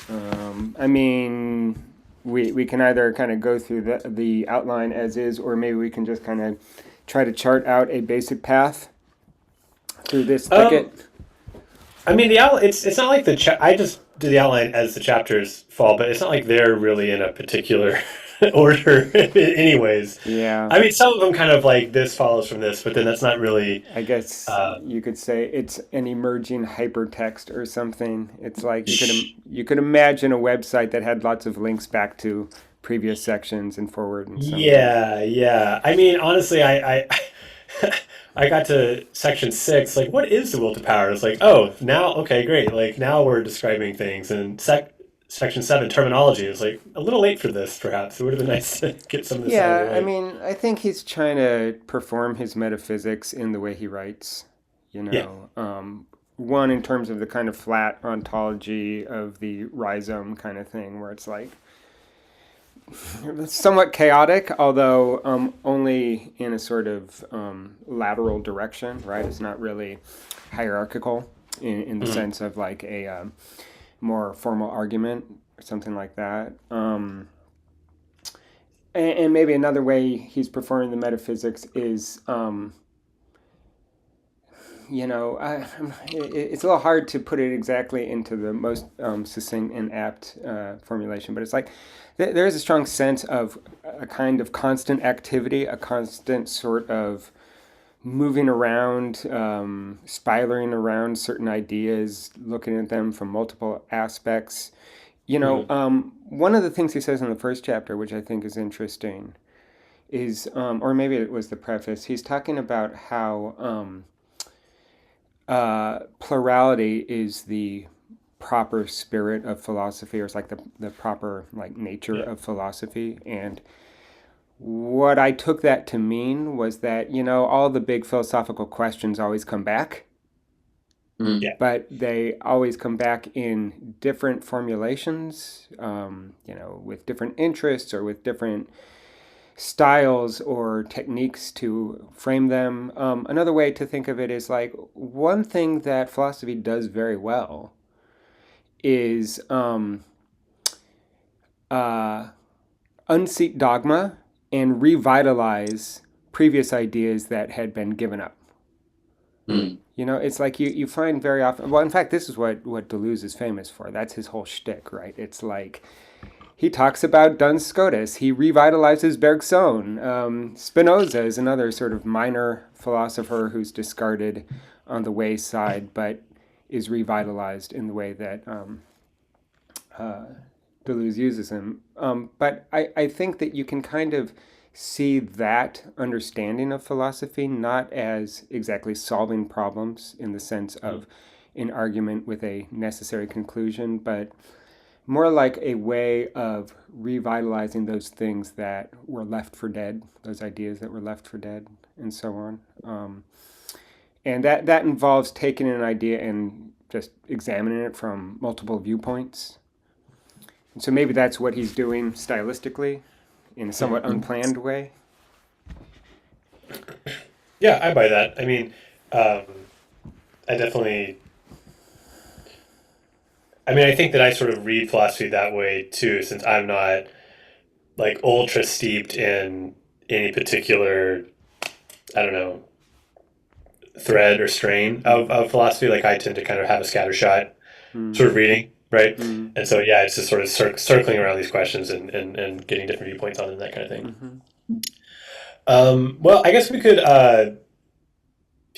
I mean, we can either kind of go through the outline as is, or maybe we can just kind of try to chart out a basic path through this Um, thicket. I mean, it's not like I just do the outline as the chapters fall, but it's not like they're really in a particular order, anyways. Yeah, I mean, some of them kind of like this follows from this, but then that's not really. I guess Uh, you could say it's an emerging hypertext or something. It's like sh- you could imagine a website that had lots of links back to previous sections and forward and so on. yeah, yeah. I mean, honestly, I got to section six. Like, what is the will to power? It's like, oh, now, okay, great. Like, now we're describing things. And section seven, terminology, is like a little late for this, perhaps. It would have been nice to get some of this out of the Yeah, I way. mean, I think he's trying to perform his metaphysics in the way he writes. You Yeah. know, one in terms of the kind of flat ontology of the rhizome kind of thing, where it's like somewhat chaotic, although only in a sort of lateral direction, right? It's not really hierarchical in the Mhm. sense of like a more formal argument or something like that. And maybe another way he's performing the metaphysics is, it's a little hard to put it exactly into the most succinct and apt formulation, but it's like there is a strong sense of a kind of constant activity, a constant sort of moving around, spiraling around certain ideas, looking at them from multiple aspects. Mhm. One of the things he says in the first chapter, which I think is interesting, is, or maybe it was the preface, he's talking about how plurality is the proper spirit of philosophy, or it's like the proper like nature Yeah. of philosophy. And what I took that to mean was that, all the big philosophical questions always come back, Yeah. but they always come back in different formulations, with different interests or with different styles or techniques to frame them. Another way to think of it is like one thing that philosophy does very well is uh, unseat dogma and revitalize previous ideas that had been given up. Mhm. It's like you find very often. Well, in fact, this is what Deleuze is famous for. That's his whole shtick, right? It's like he talks about Duns Scotus. He revitalizes Bergson. Spinoza is another sort of minor philosopher who's discarded on the wayside, but is revitalized in the way that Deleuze uses him. But I think that you can kind of see that understanding of philosophy not as exactly solving problems in the sense of an argument with a necessary conclusion, but more like a way of revitalizing those things that were left for dead, those ideas that were left for dead, and so on. And that involves taking an idea and just examining it from multiple viewpoints. And so maybe that's what he's doing stylistically in a somewhat Mhm. unplanned way. Yeah, I buy that. I mean, um, I definitely. I mean, I think that I sort of read philosophy that way too, since I'm not like ultra steeped in any particular, I don't know, thread or strain Mm-hmm. of philosophy. Like I tend to kind of have a scattershot sort Mm-hmm. of reading, right? Mm-hmm. And so yeah, it's just sort of circling around these questions and getting different viewpoints on them, that kind of thing. Mm-hmm. Well, I guess we could.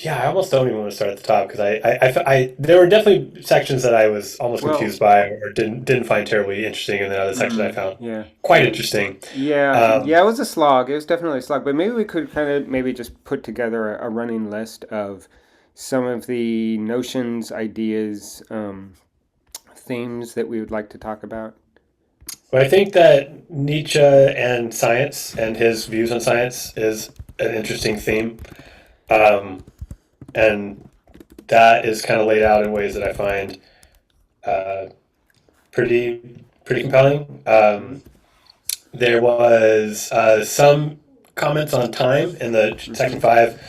Yeah, I almost don't even want to start at the top because there were definitely sections that I was almost Well, confused by or didn't find terribly interesting, and then other sections I found yeah. quite interesting. Yeah, it was a slog. It was definitely a slog. But maybe we could kind of maybe just put together a running list of some of the notions, ideas, themes that we would like to talk about. But I think that Nietzsche and science and his views on science is an interesting theme, um, and that is kind of laid out in ways that I find uh, pretty compelling. Mm-hmm. There was some comments on time in the Mm-hmm. section five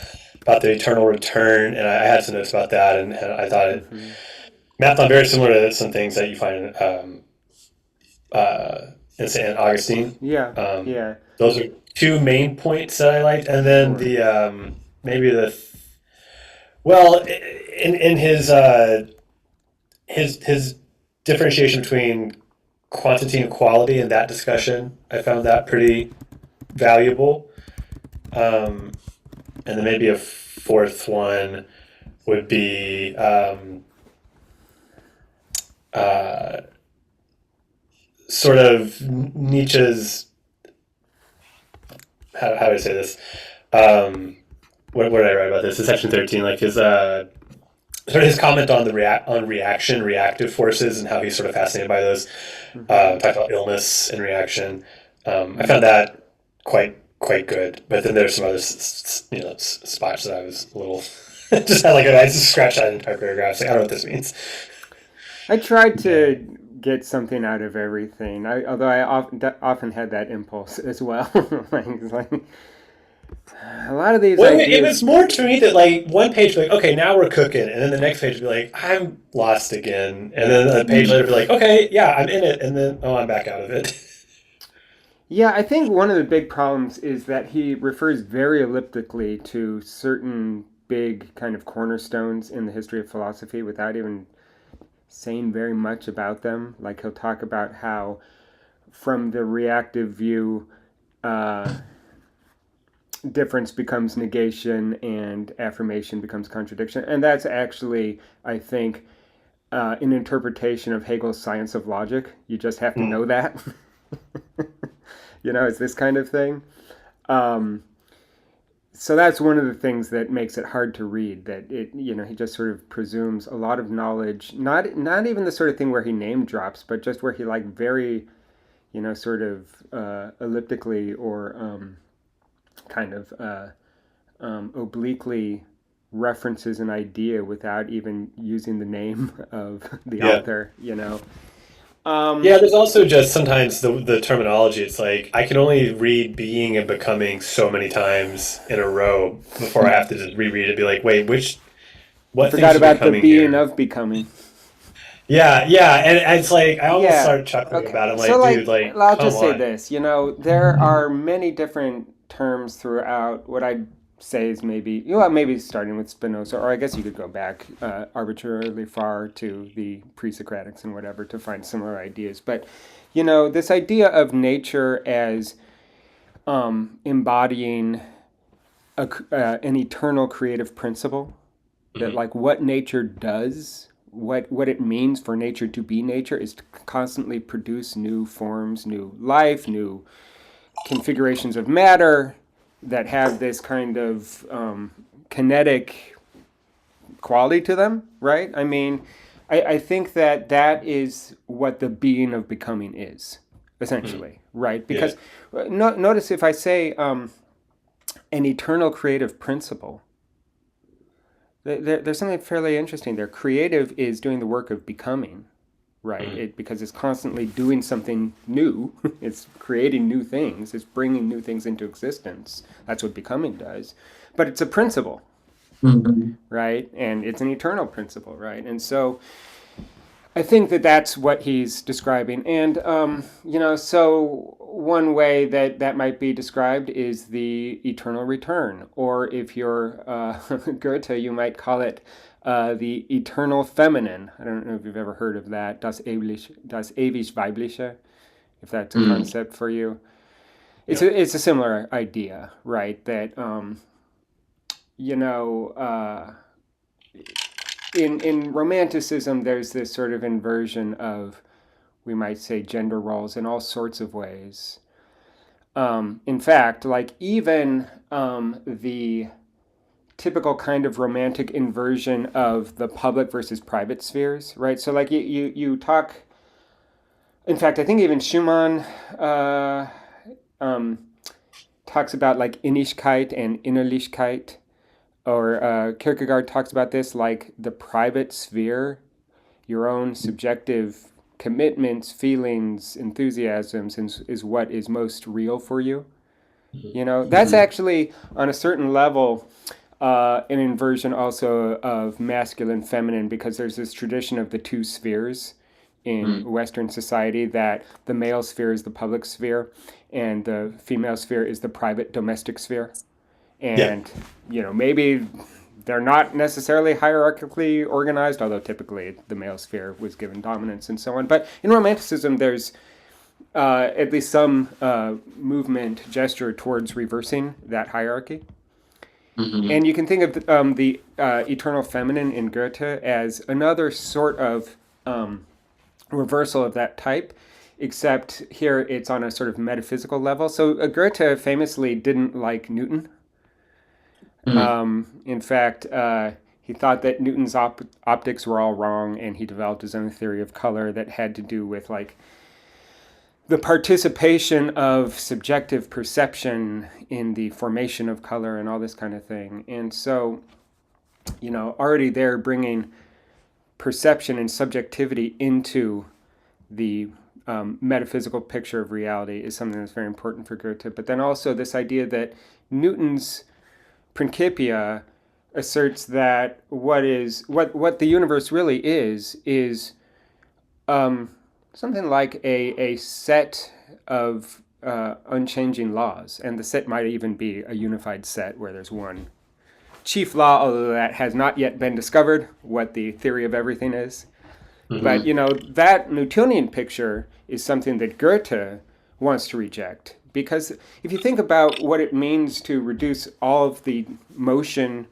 about the eternal return, and I had some notes about that, and I thought it Mm-hmm. mapped on very similar to some things that you find. and Saint Augustine. Yeah, Um, yeah, those are two main points that I liked, and then sure. the maybe the well in his differentiation between quantity and quality in that discussion, I found that pretty valuable. Um, and then maybe a fourth one would be uh, sort of Nietzsche's. How do I say this? Um, what did I write about this? In section 13, like his sort of his comment on the reaction, reactive forces, and how he's sort of fascinated by those. Hmm. Talked about illness and reaction. I found that quite good. But then there's some other spots that I was a little just had like I just scratched that entire paragraph. Like I don't know what this means. I tried Yeah. to get something out of everything. Although I often had that impulse as well. like a lot of these Well, it ideas. was more to me that like one page would be like, okay, now we're cooking, and then the next page would be like, I'm lost again, and then a page later would be like, okay, yeah, I'm in it, and then oh, I'm back out of it. Yeah, I think one of the big problems is that he refers very elliptically to certain big kind of cornerstones in the history of philosophy without even saying very much about them. Like he'll talk about how, from the reactive view, uh, difference becomes negation and affirmation becomes contradiction. And that's actually, I think, an interpretation of Hegel's science of logic. You just have to know Mm, that. It's this kind of thing. Um, so that's one of the things that makes it hard to read. That he just sort of presumes a lot of knowledge, not even the sort of thing where he name drops, but just where he like very, sort of elliptically or kind of obliquely references an idea without even using the name of the yeah. author. Um, Yeah, there's also just sometimes the terminology. It's like I can only read being and becoming so many times in a row before I have to just reread it. Be like, wait, you what forgot things are about the becoming being here? of becoming. Yeah, yeah, and it's like I almost Yeah. started chuckling Okay. about it. I'm So, like, dude, like, like, I'll come just say on. this. There are many different terms throughout what I'd say is maybe starting with Spinoza, or I guess you could go back arbitrarily far to the pre-Socratics and whatever to find similar ideas. But, this idea of nature as embodying an eternal creative principle, that Mhm. like what nature does, what it means for nature to be nature is to constantly produce new forms, new life, new configurations of matter that have this kind of kinetic quality to them, right? I mean, I think that that is what the being of becoming is, Mhm. essentially, right? Yeah. Because notice if I say an eternal creative principle, there's something fairly interesting there. Creative is doing the work of becoming, right? Mhm. Because it's constantly doing something new. It's creating new things. It's bringing new things into existence. That's what becoming does. But it's a principle, right? And it's an eternal principle, right? And so I think that that's what he's describing. And, so one way that that might be described is the eternal return. Or if you're Goethe, you might call it the eternal feminine. I don't know if you've ever heard of that. Das ewig Weibliche, if that's a concept for you. Yeah. It's a similar idea, right? That, you know, uh, in romanticism, there's this sort of inversion of, we might say, gender roles in all sorts of ways. In fact, like even the typical kind of romantic inversion of the public versus private spheres, right? So like you talk. In fact, I think even Schumann uh, um, talks about like Innigkeit and Innerlichkeit, or Kierkegaard talks about this like the private sphere, your own subjective commitments, feelings, enthusiasms is what is most real for you. That's actually on a certain level an inversion also of masculine, feminine, because there's this tradition of the two spheres in Western society, that the male sphere is the public sphere and the female sphere is the private domestic sphere. Yeah. And, maybe they're not necessarily hierarchically organized, although typically the male sphere was given dominance and so on. But in Romanticism, there's at least some movement, gesture towards reversing that hierarchy. Hmm. And you can think of the eternal feminine in Goethe as another sort of reversal of that type, except here it's on a sort of metaphysical level. So Goethe famously didn't like Newton. In fact, he thought that Newton's optics were all wrong, and he developed his own theory of color that had to do with like the participation of subjective perception in the formation of color and all this kind of thing. And so, already there bringing perception and subjectivity into the metaphysical picture of reality is something that's very important for Goethe. But then also this idea that Newton's Principia asserts that what the universe really is something like a set of unchanging laws, and the set might even be a unified set where there's one chief law, although that has not yet been discovered what the theory of everything is. But that Newtonian picture is something that Goethe wants to reject, because if you think about what it means to reduce all of the motion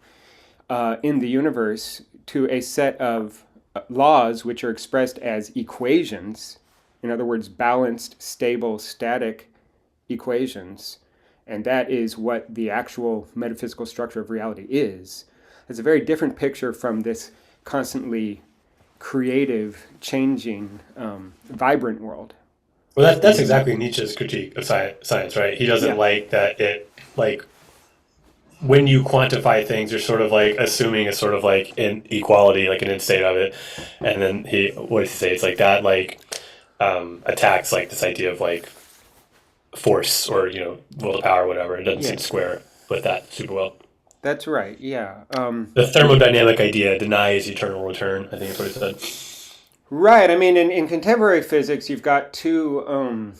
in the universe to a set of laws which are expressed as equations, in other words, balanced, stable, static equations, and that is what the actual metaphysical structure of reality is. It's a very different picture from this constantly creative, changing, vibrant world. Well, that's exactly Nietzsche's critique of science, right? He doesn't Yeah. like that when you quantify things, you're sort of like assuming a sort of like inequality, like an instate of it, and then what does he say? It's like that attacks like this idea of like force or will to power or whatever. It doesn't seem Yes. square with that super well. That's right. Yeah. The thermodynamic idea denies eternal return, I think is what he said. Right. I mean, in contemporary physics, you've got two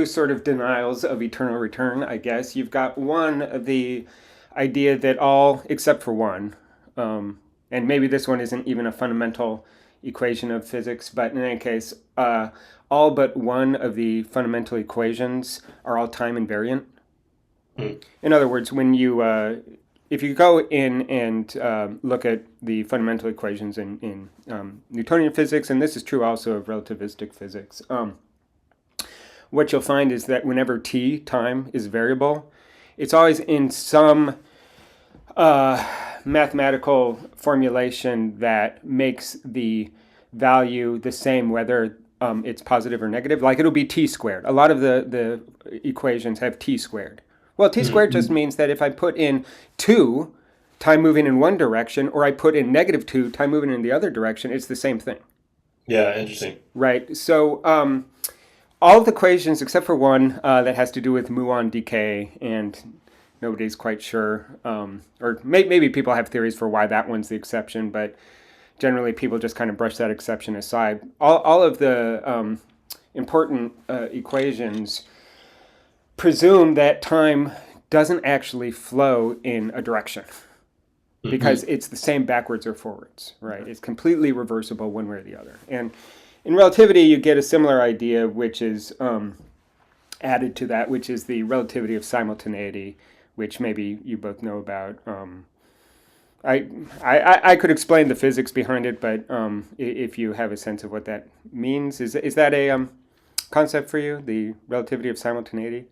sort of denials of eternal return, I guess. You've got one, the idea that all, except for one, and maybe this one isn't even a fundamental equation of physics, but in any case, all but one of the fundamental equations are all time invariant. In other words, when you if you go in and look at the fundamental equations in Newtonian physics, and this is true also of relativistic physics, what you'll find is that whenever t, time, is variable, it's always in some mathematical formulation that makes the value the same whether it's positive or negative. Like it'll be t squared. A lot of the equations have t squared. Well, t squared just means that if I put in 2, time moving in one direction, or I put in -2, time moving in the other direction, it's the same thing. Yeah, interesting. Right. So all of the equations except for one that has to do with muon decay, and nobody's quite sure, or maybe people have theories for why that one's the exception, but generally people just kind of brush that exception aside. All of the important equations presume that time doesn't actually flow in a direction, because it's the same backwards or forwards, right? It's completely reversible one way or the other. And in relativity, you get a similar idea, which is added to that, which is the relativity of simultaneity, which maybe you both know about. I could explain the physics behind it, but if you have a sense of what that means, is that a concept for you, the relativity of simultaneity?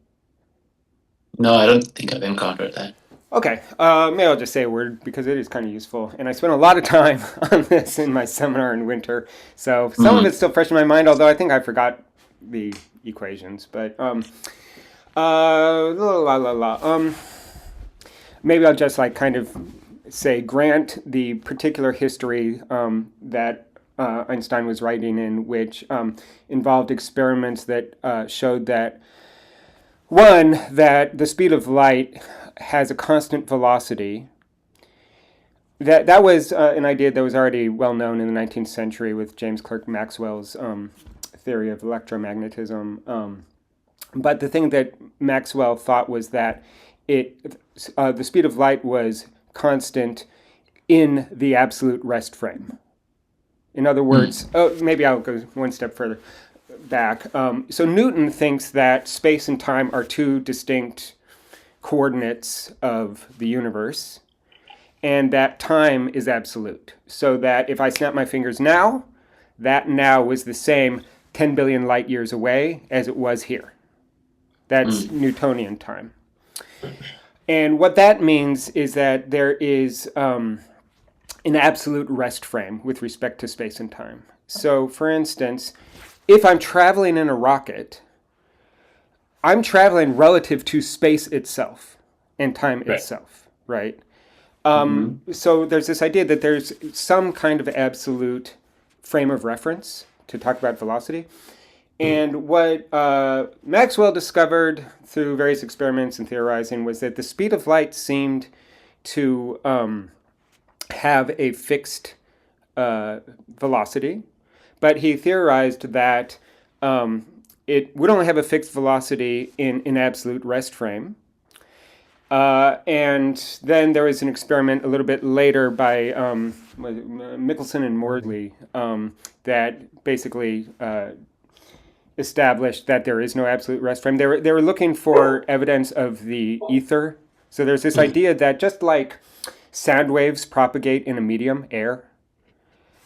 No, I don't think I've encountered that. Okay, maybe I'll just say a word because it is kind of useful, and I spent a lot of time on this in my seminar in winter, so some of it's still fresh in my mind, although I think I forgot the equations. But maybe I'll just like kind of say grant the particular history that Einstein was writing in, which involved experiments that showed that one, that the speed of light has a constant velocity that was an idea that was already well known in the 19th century with James Clerk Maxwell's theory of electromagnetism. But the thing that Maxwell thought was that the speed of light was constant in the absolute rest frame. In other words, maybe I'll go one step further back. So Newton thinks that space and time are two distinct coordinates of the universe, and that time is absolute. So that if I snap my fingers now, that now was the same 10 billion light years away as it was here. That's Newtonian time. And what that means is that there is an absolute rest frame with respect to space and time. So, for instance, if I'm traveling in a rocket, I'm traveling relative to space itself and time itself, right? So there's this idea that there's some kind of absolute frame of reference to talk about velocity. And what Maxwell discovered through various experiments and theorizing was that the speed of light seemed to have a fixed velocity, but he theorized that it would only have a fixed velocity in an absolute rest frame. And then there was an experiment a little bit later by Michelson and Morley that basically established that there is no absolute rest frame. They were looking for evidence of the ether. So there's this idea that just like sound waves propagate in a medium, air,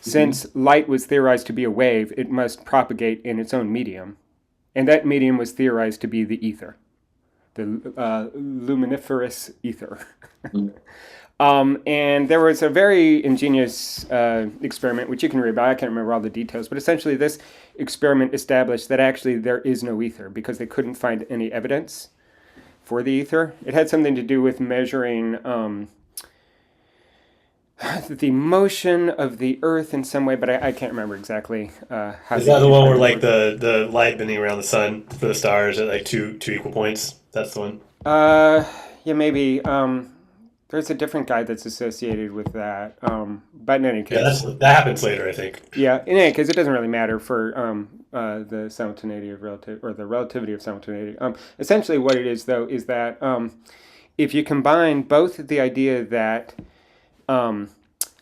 since light was theorized to be a wave, it must propagate in its own medium. And that medium was theorized to be the ether, the luminiferous ether. And there was a very ingenious experiment, which you can read about. I can't remember all the details, but essentially this experiment established that actually there is no ether because they couldn't find any evidence for the ether. It had something to do with measuring the motion of the Earth in some way, but I can't remember exactly how. Is that the one where like the light bending around the sun for the stars at like two equal points? That's the one. Yeah, maybe. There's a different guy that's associated with that. But in any case, that happens later, I think. Yeah, in any case, it doesn't really matter for the simultaneity of the relativity of simultaneity. Essentially, what it is though is that if you combine both the idea that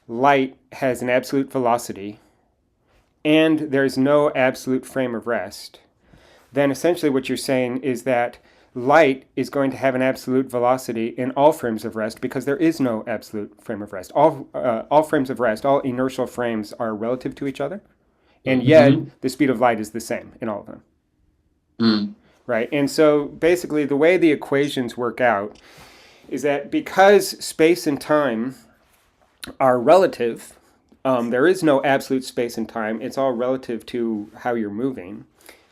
light has an absolute velocity and there's no absolute frame of rest, then essentially what you're saying is that light is going to have an absolute velocity in all frames of rest because there is no absolute frame of rest. All frames of rest, all inertial frames are relative to each other, and yet the speed of light is the same in all of them. Right? And so basically the way the equations work out is that because space and time are relative, there is no absolute space and time. It's all relative to how you're moving.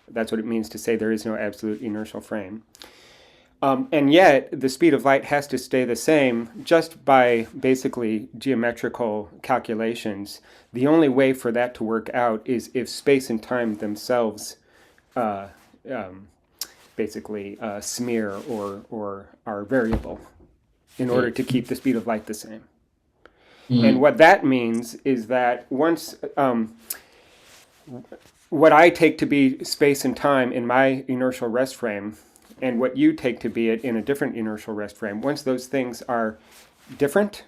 That's what it means to say there is no absolute inertial frame. And yet, the speed of light has to stay the same just by basically geometrical calculations. The only way for that to work out is if space and time themselves basically smear or are variable in order to keep the speed of light the same. And what that means is that once what I take to be space and time in my inertial rest frame and what you take to be it in a different inertial rest frame, once those things are different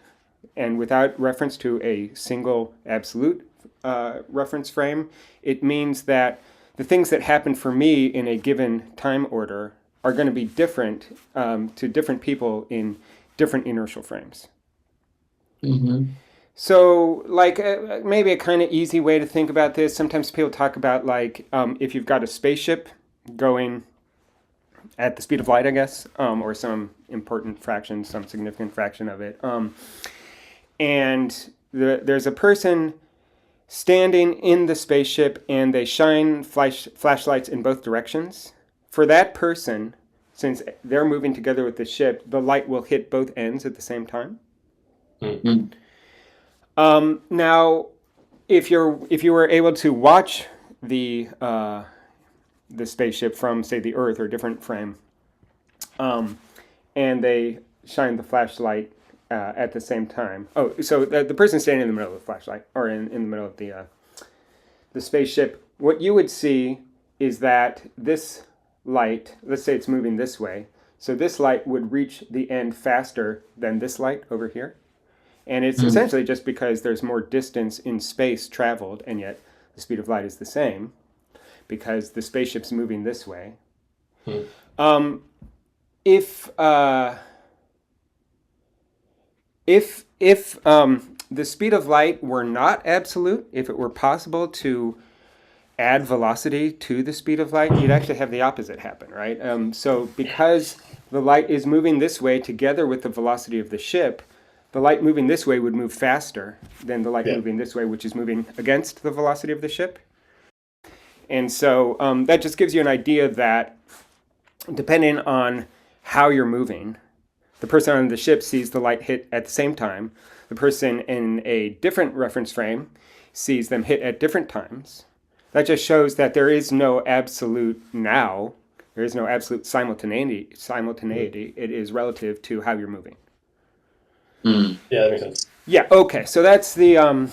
and without reference to a single absolute reference frame, it means that the things that happen for me in a given time order are going to be different to different people in different inertial frames. So, like, maybe a kind of easy way to think about this, sometimes people talk about, like, if you've got a spaceship going at the speed of light, I guess, or some important fraction, some significant fraction of it, and there's a person standing in the spaceship and they shine flashlights in both directions. For that person, since they're moving together with the ship, the light will hit both ends at the same time. Now, if you were able to watch the spaceship from, say, the Earth or a different frame, and they shine the flashlight at the same time. Oh, so the person standing in the middle of the flashlight, or in the middle of the spaceship, what you would see is that this light, let's say it's moving this way, so this light would reach the end faster than this light over here. And it's Mm. essentially just because there's more distance in space traveled, and yet the speed of light is the same because the spaceship's moving this way. Hmm. Um, if the speed of light were not absolute, if it were possible to add velocity to the speed of light, you'd actually have the opposite happen, right? So because the light is moving this way together with the velocity of the ship, the light moving this way would move faster than the light Yeah. moving this way, which is moving against the velocity of the ship. And so that just gives you an idea that depending on how you're moving, the person on the ship sees the light hit at the same time. The person in a different reference frame sees them hit at different times. That just shows that there is no absolute now. There is no absolute simultaneity. It is relative to how you're moving. Mm. Yeah, that makes sense. Yeah, okay. So that's the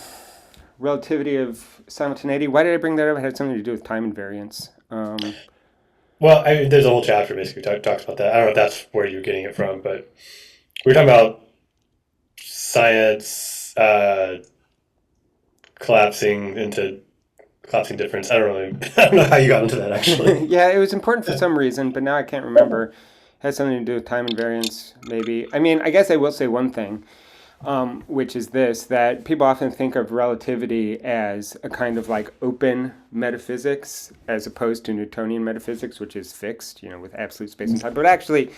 relativity of simultaneity. Why did I bring that up? It had something to do with time invariance. Well, I mean, there's a whole chapter basically talks about that. I don't know if that's where you're getting it from, but we're talking about science collapsing difference. I don't really, I don't know how you got into that actually. Yeah, it was important for some reason, but now I can't remember. It has something to do with time invariance, maybe. I mean, I guess I will say one thing, which is this, that people often think of relativity as a kind of like open metaphysics as opposed to Newtonian metaphysics, which is fixed, with absolute space and time. But actually,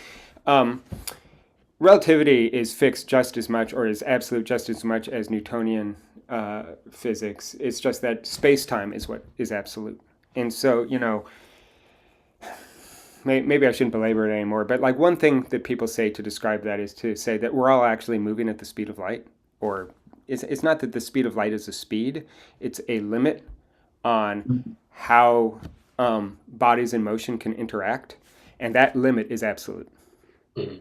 relativity is fixed just as much, or is absolute just as much as Newtonian physics. It's just that space-time is what is absolute. And so, maybe I shouldn't belabor it anymore, but like one thing that people say to describe that is to say that we're all actually moving at the speed of light, or it's not that the speed of light is a speed, it's a limit on how bodies in motion can interact, and that limit is absolute. Mhm.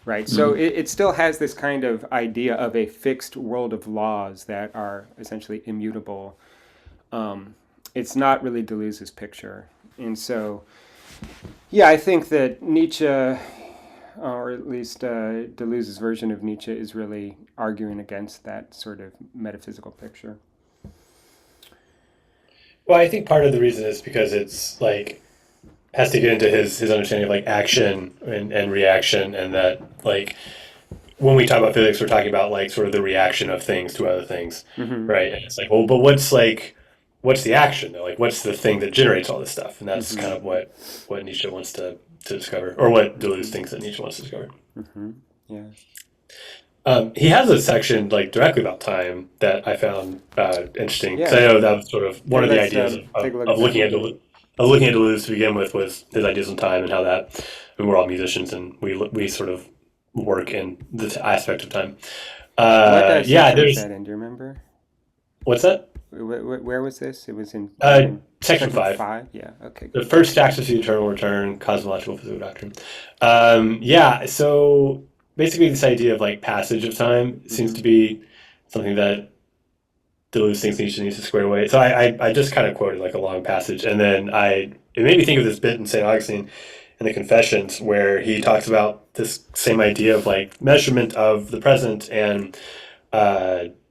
Right, so it still has this kind of idea of a fixed world of laws that are essentially immutable. It's not really Deleuze's picture. And so, yeah, I think that Nietzsche, or at least Deleuze's version of Nietzsche, is really arguing against that sort of metaphysical picture. Well, I think part of the reason is because it's like has to get into his understanding of like action and reaction, and that like when we talk about physics, we're talking about like sort of the reaction of things to other things, Mm-hmm. right? And it's like, well, but what's the action though? Like, what's the thing that generates all this stuff? And that's kind of what Nietzsche wants to discover, or what Deleuze thinks that Nietzsche wants to discover. Mm-hmm. Yeah. He has a section like directly about time that I found interesting, because I Yeah. know that was sort of one of the Let's ideas take a look of at looking that. at looking at Deleuze to begin with, was his ideas on time and how that. I mean, we're all musicians and we sort of work in this aspect of time. What Yeah, section was there's that in? Do you remember? what's that? Where was this? It was in Section five. 5? Yeah, okay, The good. first axis of the eternal return, cosmological physical doctrine. Yeah, so basically, this idea of like passage of time seems to be something that Deleuze thinks Nietzsche needs to square away. So I just kind of quoted like a long passage, and then it made me think of this bit in St. Augustine in the Confessions, where he talks about this same idea of like measurement of the present, and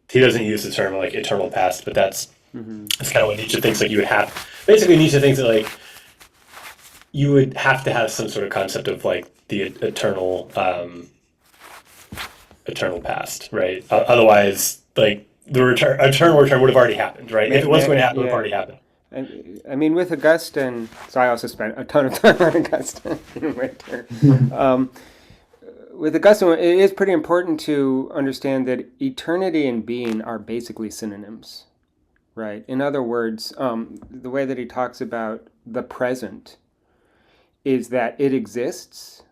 he doesn't use the term like eternal past, but that's Mm-hmm. kind of what Nietzsche thinks. Like you would have, basically Nietzsche thinks that like you would have to have some sort of concept of like the eternal past, right? Otherwise, like the eternal return would have already happened, right? If it was going to happen, it would have Yeah. already happened. I mean, with Augustine, so I also spent a ton of time on Augustine in winter. With Augustine, it is pretty important to understand that eternity and being are basically synonyms, right? In other words, the way that he talks about the present is that it exists,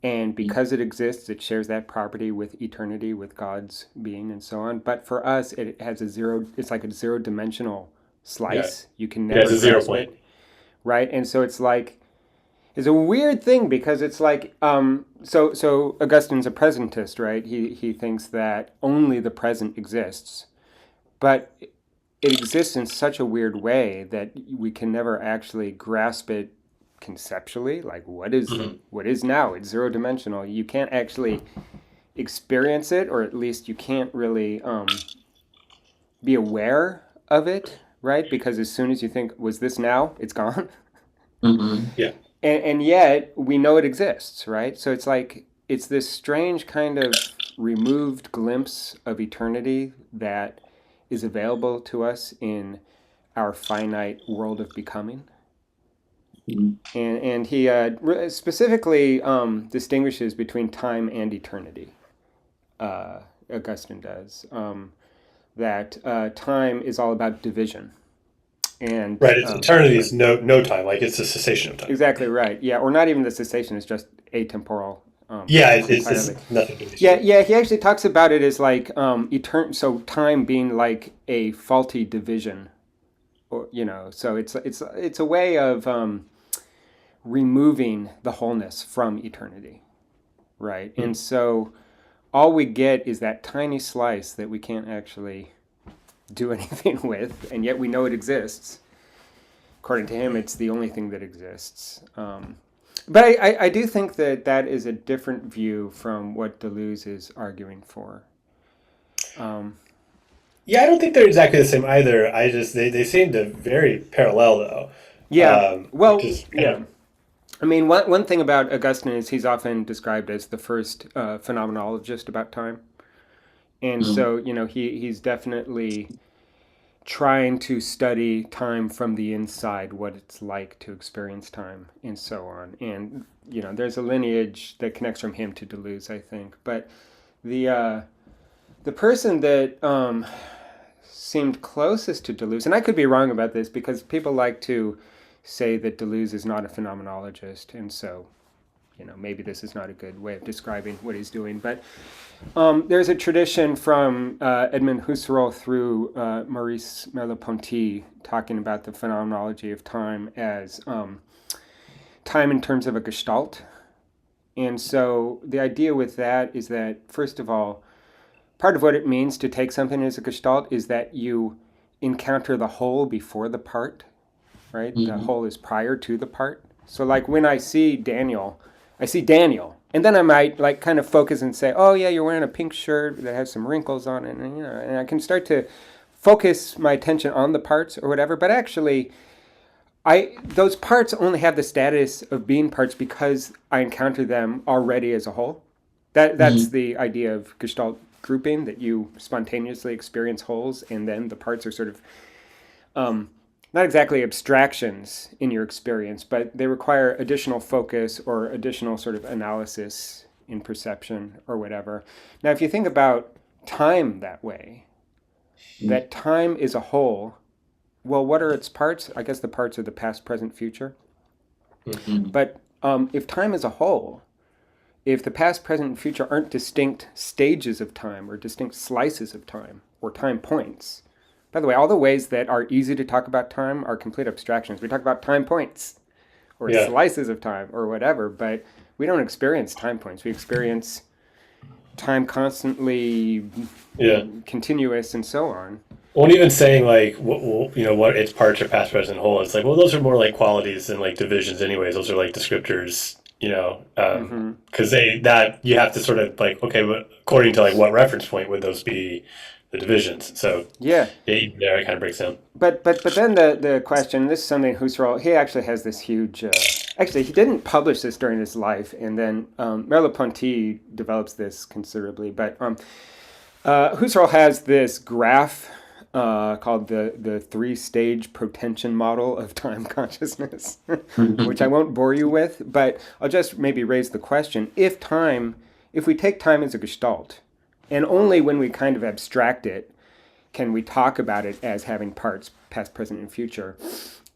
and because it exists, it shares that property with eternity, with God's being, and so on. But for us, it has it's like a zero-dimensional Yeah, slice. You can it has never a 0 grasp point. it, right? And so it's like is a weird thing because it's like so Augustine's a presentist, right? He thinks that only the present exists, but it exists in such a weird way that we can never actually grasp it conceptually. Like Mhm. what is now? It's zero dimensional. You can't actually experience it, or at least you can't really be aware of it, right? Because as soon as you think, was this now? It's gone. Hmm. Yeah. And yet we know it exists, right? So it's like it's this strange kind of removed glimpse of eternity that is available to us in our finite world of becoming. And he specifically distinguishes between time and eternity. Augustine does. That time is all about division. And Right. It's eternity is no time. Like it's a cessation of time. exactly right. Yeah, or not even the cessation, it's just atemporal Yeah. entirely. It's nothing to Yeah, do. yeah. He actually talks about it as like so time being like a faulty division, or so it's a way of removing the wholeness from eternity, right? And so all we get is that tiny slice that we can't actually do anything with, and yet we know it exists. According to him, it's the only thing that exists. But I do think that that is a different view from what Deleuze is arguing for. Um, Yeah, I don't think they're exactly the same either. I just they seem to very parallel though, yeah, which well, is kind yeah. I mean, one thing about Augustine is he's often described as the first phenomenologist about time. And Mm. so, he's definitely trying to study time from the inside, what it's like to experience time, and so on. And there's a lineage that connects from him to Deleuze, I think. But the uh, the person that seemed closest to Deleuze, and I could be wrong about this because people like to say that Deleuze is not a phenomenologist, and so maybe this is not a good way of describing what he's doing. But there's a tradition from Edmund Husserl through Maurice Merleau-Ponty talking about the phenomenology of time as time in terms of a gestalt. And so the idea with that is that, first of all, part of what it means to take something as a gestalt is that you encounter the whole before the part, right? The Hmm. whole is prior to the part. So, like when I see Daniel, and then I might like kind of focus and say, "Oh yeah, you're wearing a pink shirt that has some wrinkles on it," and I can start to focus my attention on the parts or whatever. But actually, I those parts only have the status of being parts because I encounter them already as a whole. That's Hmm. the idea of Gestalt grouping, that you spontaneously experience wholes, and then the parts are sort of um, not exactly abstractions in your experience, but they require additional focus or additional sort of analysis in perception or whatever. Now, if you think about time that way, that time is a whole, well, what are its parts? I guess the parts are the past, present, future. Hmm. But if time is a whole, if the past, present, and future aren't distinct stages of time or distinct slices of time or time points, by the way, all the ways that are easy to talk about time are complete abstractions. We talk about time points or yeah, slices of time or whatever, but we don't experience time points. We experience time constantly yeah. continuous and so on. Well, and even saying like what its parts are past, present, whole. It's like well, those are more like qualities than like divisions, anyways. Those are like descriptors, Mm-hmm. because they that you have to sort of like okay, but according to like what reference point would those be the divisions? So Yeah, yeah, even there it kind of breaks down. but then the question. This is something Husserl. He actually has this huge. Actually, he didn't publish this during his life, and then Merleau-Ponty develops this considerably. But Husserl has this graph called the three-stage protension model of time consciousness, which I won't bore you with, but I'll just maybe raise the question: if we take time as a gestalt, and only when we kind of abstract it can we talk about it as having parts, past, present, and future,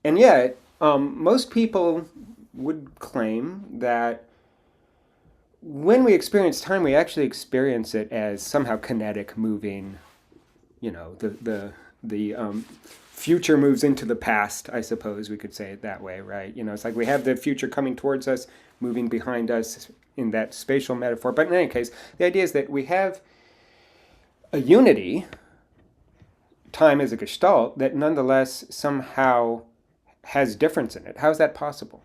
and yet most people would claim that when we experience time, we actually experience it as somehow kinetic, moving, the future moves into the past, I suppose we could say it that way, right? It's like we have the future coming towards us, moving behind us in that spatial metaphor. But in any case, the idea is that we have a unity, time as a gestalt, that nonetheless somehow has difference in it. How is that possible?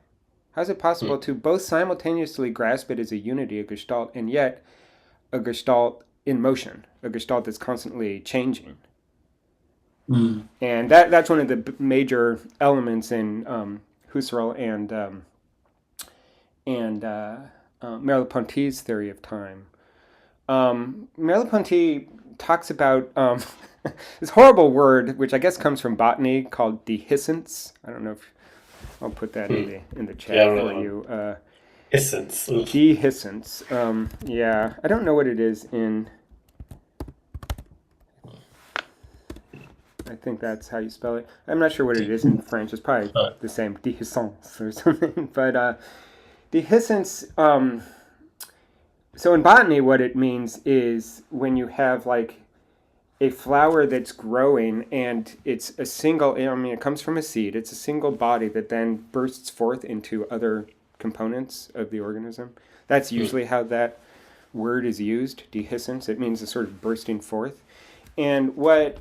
How is it possible to both simultaneously grasp it as a unity, a gestalt, and yet a gestalt in motion, a gestalt that's constantly changing? And that's one of the major elements in Husserl and Merleau-Ponty's theory of time. Merleau-Ponty talks about this horrible word, which I guess comes from botany, called dehiscence. I don't know if I'll put that in the chat for you. Essence. Dehiscence. Yeah, I don't know what it is in. I think that's how you spell it. I'm not sure what it is in French. It's probably the same, dehiscence or something. But dehiscence. So in botany, what it means is when you have like a flower that's growing and it's a single, it comes from a seed. It's a single body that then bursts forth into other components of the organism. That's usually how that word is used, dehiscence. It means a sort of bursting forth. And what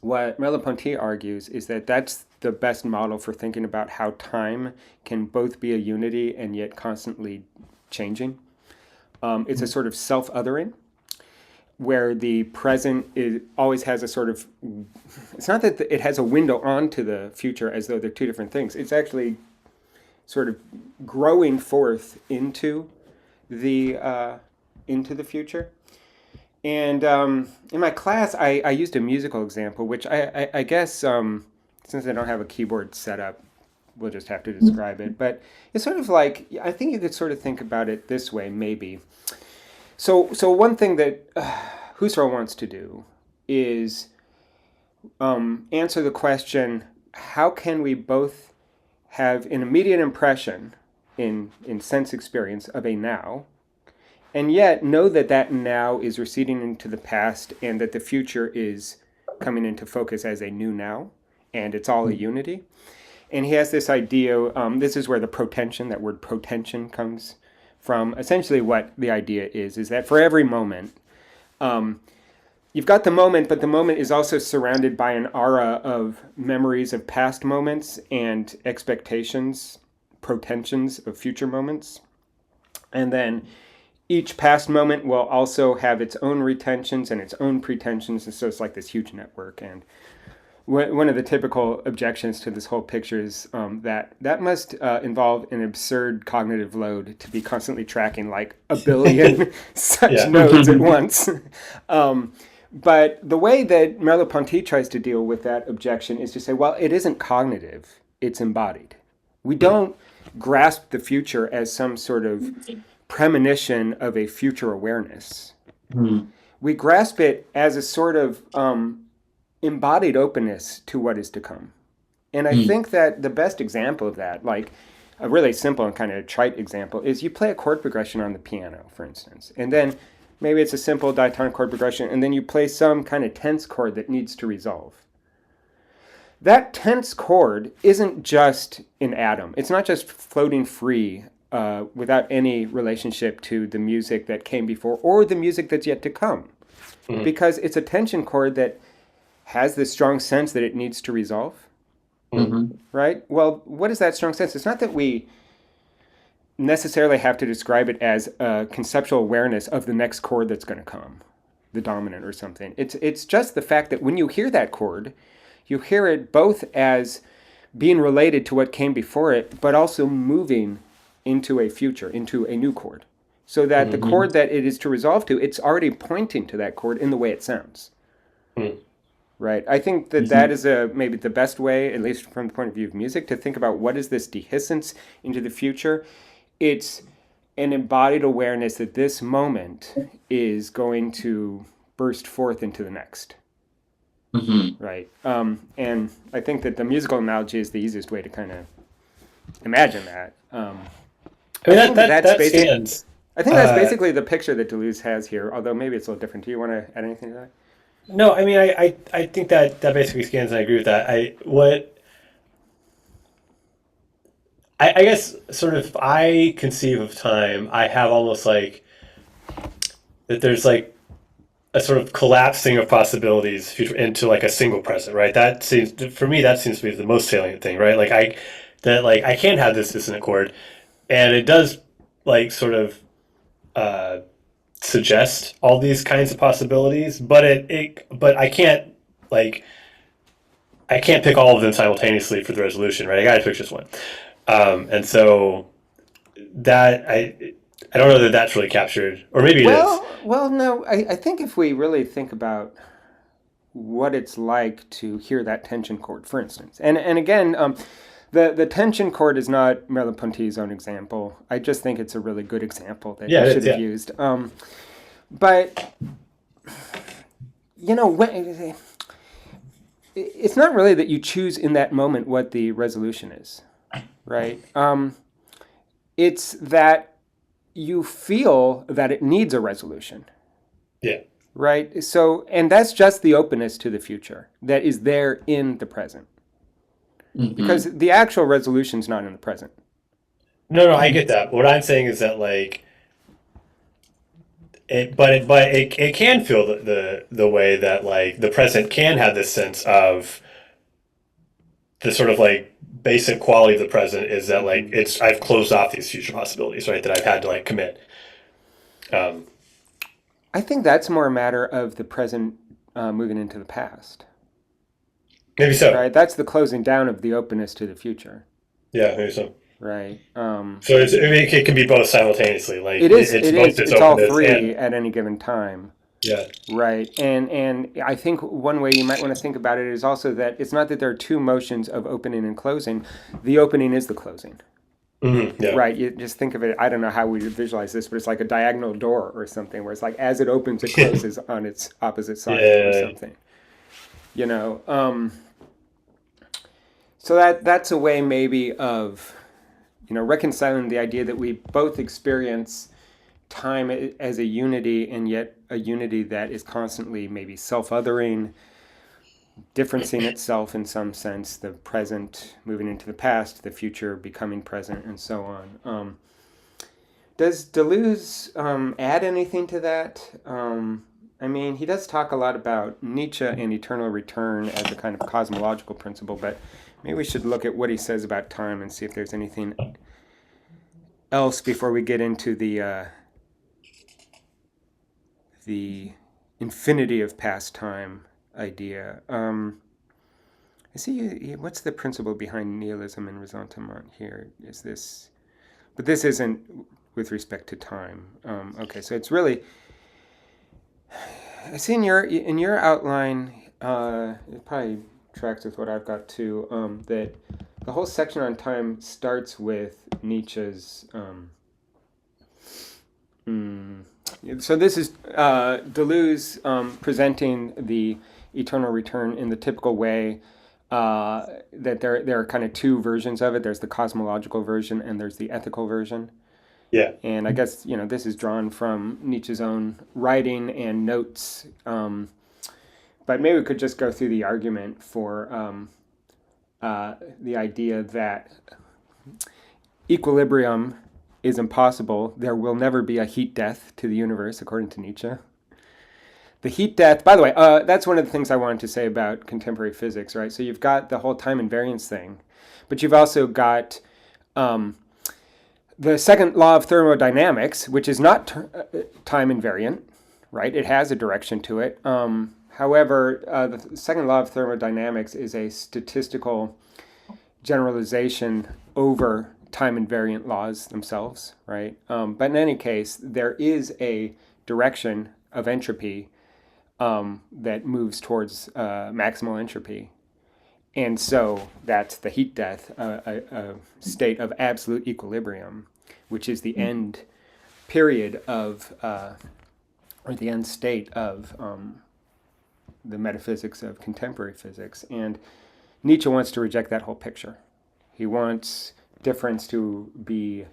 Merleau-Ponty argues is that that's the best model for thinking about how time can both be a unity and yet constantly changing. It's a sort of self-othering, where the present always has a sort of, it's not that it has a window onto the future as though they're two different things. It's actually sort of growing forth into the future. And in my class, I used a musical example, which I guess, since I don't have a keyboard set up, we'll just have to describe it. But it's sort of like, I think you could sort of think about it this way, maybe. So one thing that Husserl wants to do is answer the question, how can we both have an immediate impression in sense experience of a now, and yet know that that now is receding into the past and that the future is coming into focus as a new now, and it's all a unity. And he has this idea, this is where the protension, that word protension, comes from. Essentially what the idea is that for every moment, you've got the moment, but the moment is also surrounded by an aura of memories of past moments and expectations, protensions of future moments. And then each past moment will also have its own retentions and its own pretensions, and so it's like this huge network. And one of the typical objections to this whole picture is that must involve an absurd cognitive load to be constantly tracking like a billion such nodes at once. But the way that Merleau-Ponty tries to deal with that objection is to say, well, it isn't cognitive, it's embodied. We don't grasp the future as some sort of premonition of a future awareness. We grasp it as a sort of embodied openness to what is to come. And I think that the best example of that, like a really simple and kind of trite example, is you play a chord progression on the piano, for instance, and then maybe it's a simple diatonic chord progression, and then you play some kind of tense chord that needs to resolve. That tense chord isn't just an atom. It's not just floating free without any relationship to the music that came before or the music that's yet to come. Because it's a tension chord that has this strong sense that it needs to resolve, right? Well, what is that strong sense? It's not that we necessarily have to describe it as a conceptual awareness of the next chord that's going to come, the dominant or something. It's just the fact that when you hear that chord, you hear it both as being related to what came before it, but also moving into a future, into a new chord. So that the chord that it is to resolve to, it's already pointing to that chord in the way it sounds. Right. I think that that is maybe the best way, at least from the point of view of music, to think about what is this dehiscence into the future. It's an embodied awareness that this moment is going to burst forth into the next. Right. And I think that the musical analogy is the easiest way to kind of imagine that. I mean, that stands. I think that's basically the picture that Deleuze has here, although maybe it's a little different. Do you want to add anything to that? No, I mean, I think that basically scans, and I agree with that. I guess sort of I conceive of time, I have almost like that there's like a sort of collapsing of possibilities into like a single present, right? That seems for me that seems to be the most salient thing, right? Like I can have this dissonant chord, and it does like sort of uh, suggest all these kinds of possibilities, but but like I can't pick all of them simultaneously for the resolution, right? I got to pick just one, and so that I don't know that that's really captured, or maybe it is. No, I think if we really think about what it's like to hear that tension chord, for instance, and again, the tension chord is not Merleau-Ponty's own example. I just think it's a really good example that Yeah, he it should is. have Yeah. used. But you know, it's not really that you choose in that moment what the resolution is, right? It's that you feel that it needs a resolution, Yeah. right? So, and that's just the openness to the future that is there in the present, because Hmm. the actual resolution is not in the present. No, no, I get that. What I'm saying is that like it can feel the way that like the present can have this sense of the sort of like basic quality of the present is that like Mm-hmm. it's I've closed off these future possibilities, right? That I've had to like commit. Um, I think that's more a matter of the present moving into the past, maybe so. right? That's the closing down of the openness to the future, Yeah, maybe so. right? So I mean, it can be both simultaneously. Like It is. it's It both is. its It's all openness three and at any given time. yeah. Right. And I think one way you might want to think about it is also that it's not that there are two motions of opening and closing. The opening is the closing. Yeah. Right. You just think of it, I don't know how we visualize this, but it's like a diagonal door or something where it's like as it opens, it Yeah. closes on its opposite side or Yeah. something. You know. So that's a way maybe of reconciling the idea that we both experience time as a unity and yet a unity that is constantly maybe self-othering, differencing itself in some sense, the present moving into the past, the future becoming present, and so on. Does Deleuze add anything to that? I mean, he does talk a lot about Nietzsche and eternal return as a kind of cosmological principle, but maybe we should look at what he says about time and see if there's anything else before we get into the infinity of past time idea. I see. What's the principle behind nihilism and ressentiment here? Is this? But this isn't with respect to time. Okay, so it's really. I see in your outline. It probably tracks with what I've got too. That the whole section on time starts with Nietzsche's. Mm, so this is Deleuze presenting the eternal return in the typical way that there are kind of two versions of it. There's the cosmological version and there's the ethical version. Yeah. And I guess this is drawn from Nietzsche's own writing and notes. But maybe we could just go through the argument for the idea that equilibrium is impossible. There will never be a heat death to the universe, according to Nietzsche. The heat death, by the way, that's one of the things I wanted to say about contemporary physics, right? So you've got the whole time invariance thing, but you've also got the second law of thermodynamics, which is not time invariant, right? It has a direction to it. However, the second law of thermodynamics is a statistical generalization over time invariant laws themselves, right? But in any case, there is a direction of entropy that moves towards maximal entropy. And so that's the heat death, a state of absolute equilibrium, which is the end period of, or the end state of the metaphysics of contemporary physics. And Nietzsche wants to reject that whole picture. He wants difference to be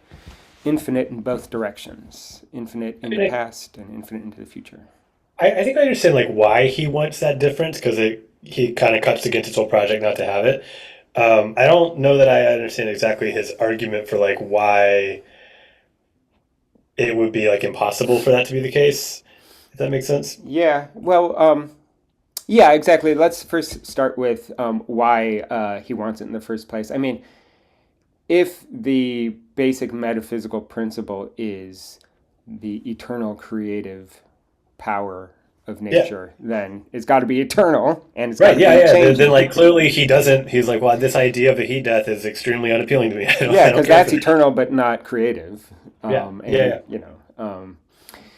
infinite in both directions, infinite in the past and infinite into the future. I think I understand like why he wants that difference because he kind of cuts against his whole project not to have it. I don't know that I understand exactly his argument for like why it would be like impossible for that to be the case. If that makes sense. Yeah, well, yeah, exactly. Let's first start with why he wants it in the first place. I mean, if the basic metaphysical principle is the eternal creative power of Yeah. nature, then it's got to be eternal and it's got Right. to Yeah. be Yeah. Then changing. like clearly he doesn't. He's like, well, this idea of a heat death is extremely unappealing to me. Yeah, I don't because care for that's that. eternal but not creative. Yeah. Yeah. And, Yeah. you know,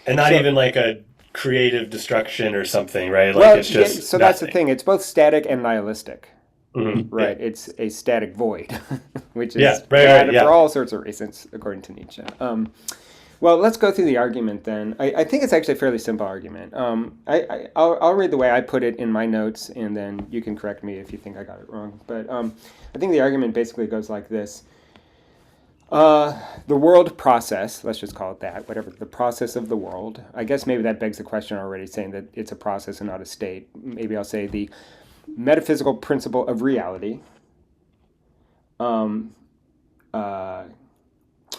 And not so, even like a creative destruction or something, right? Like well, it's yeah, just so that's the nothing. thing. It's both static and nihilistic, Yeah. right? It's a static void, which Yeah. is Right. Right. bad for Yeah. all sorts of reasons, according to Nietzsche. Well, let's go through the argument then. I think it's actually a fairly simple argument. I'll read the way I put it in my notes, and then you can correct me if you think I got it wrong. But I think the argument basically goes like this. The world process, let's just call it that, whatever, the process of the world. I guess maybe that begs the question already, saying that it's a process and not a state. Maybe I'll say the metaphysical principle of reality. Um, uh,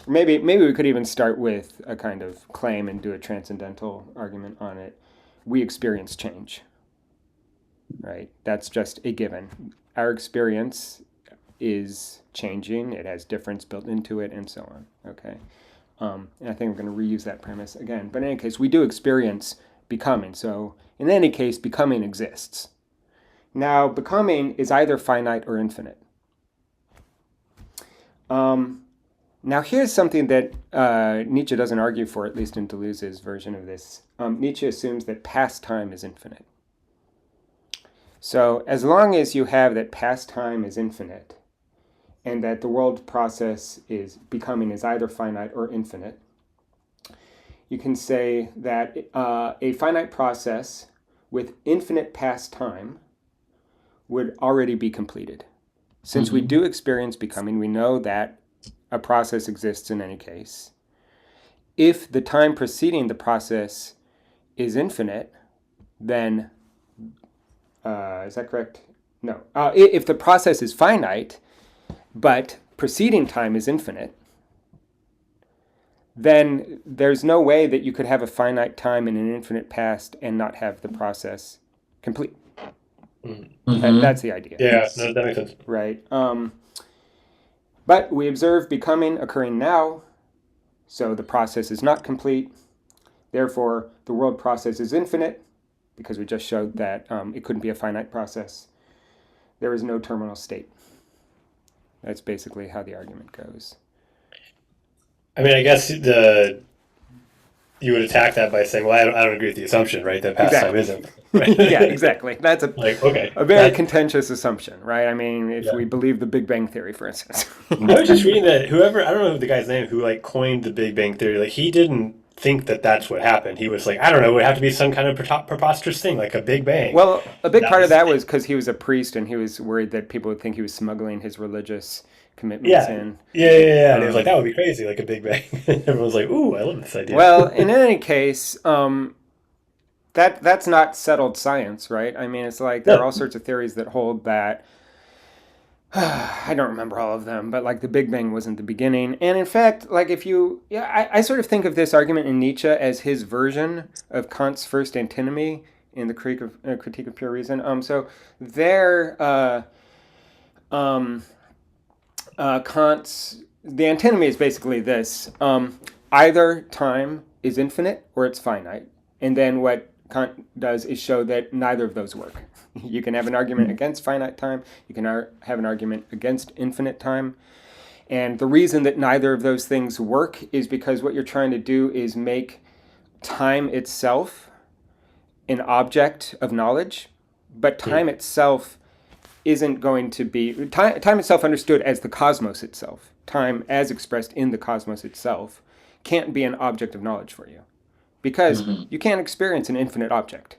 maybe we could even start with a kind of claim and do a transcendental argument on it. We experience change, right? That's just a given. Our experience is changing. It has difference built into it, and so on. Okay, and I think we're going to reuse that premise again. But in any case, we do experience becoming. So in any case, becoming exists. Now, becoming is either finite or infinite. Now, here's something that Nietzsche doesn't argue for, at least in Deleuze's version of this. Nietzsche assumes that past time is infinite. So as long as you have that past time is infinite, and that the world process is becoming is either finite or infinite, you can say that a finite process with infinite past time would already be completed. Since we do experience becoming, we know that a process exists in any case. If the time preceding the process is infinite, then, is that correct? No. If the process is finite, but preceding time is infinite, then there's no way that you could have a finite time in an infinite past and not have the process complete. That's the idea. Yeah. No, that makes sense. Right? But we observe becoming occurring now, so the process is not complete. Therefore, the world process is infinite, because we just showed that it couldn't be a finite process. There is no terminal state. That's basically how the argument goes. I mean, I guess you would attack that by saying, well, I don't agree with the assumption, right? That pastime Exactly. isn't. Right? Yeah, exactly. That's Like, okay. a very contentious assumption, right? I mean, if Yeah. we believe the Big Bang Theory, for instance. I was just reading that whoever, I don't know the guy's name, who like coined the Big Bang Theory, like he didn't think that that's what happened. He was like, I don't know, it would have to be some kind of preposterous thing, like a Big Bang. Well, a big That part of was, that was because he was a priest and he was worried that people would think he was smuggling his religious commitments yeah. in. Yeah. And he was like, Um, that would be crazy, like a Big Bang. Everyone was like, ooh, I love this idea. well, in any case, that's not settled science, right? I mean, it's like there are No. all sorts of theories that hold that. I don't remember all of them, but like the Big Bang wasn't the beginning. And in fact, like if you, yeah, I sort of think of this argument in Nietzsche as his version of Kant's first antinomy in the Critique of Pure Reason. So there, Kant's the antinomy is basically this: either time is infinite or it's finite, and then what Kant does is show that neither of those work. You can have an argument against finite time. You can have an argument against infinite time. And the reason that neither of those things work is because what you're trying to do is make time itself an object of knowledge, but time itself isn't going to be time itself understood as the cosmos itself. Time as expressed in the cosmos itself can't be an object of knowledge for you because you can't experience an infinite object.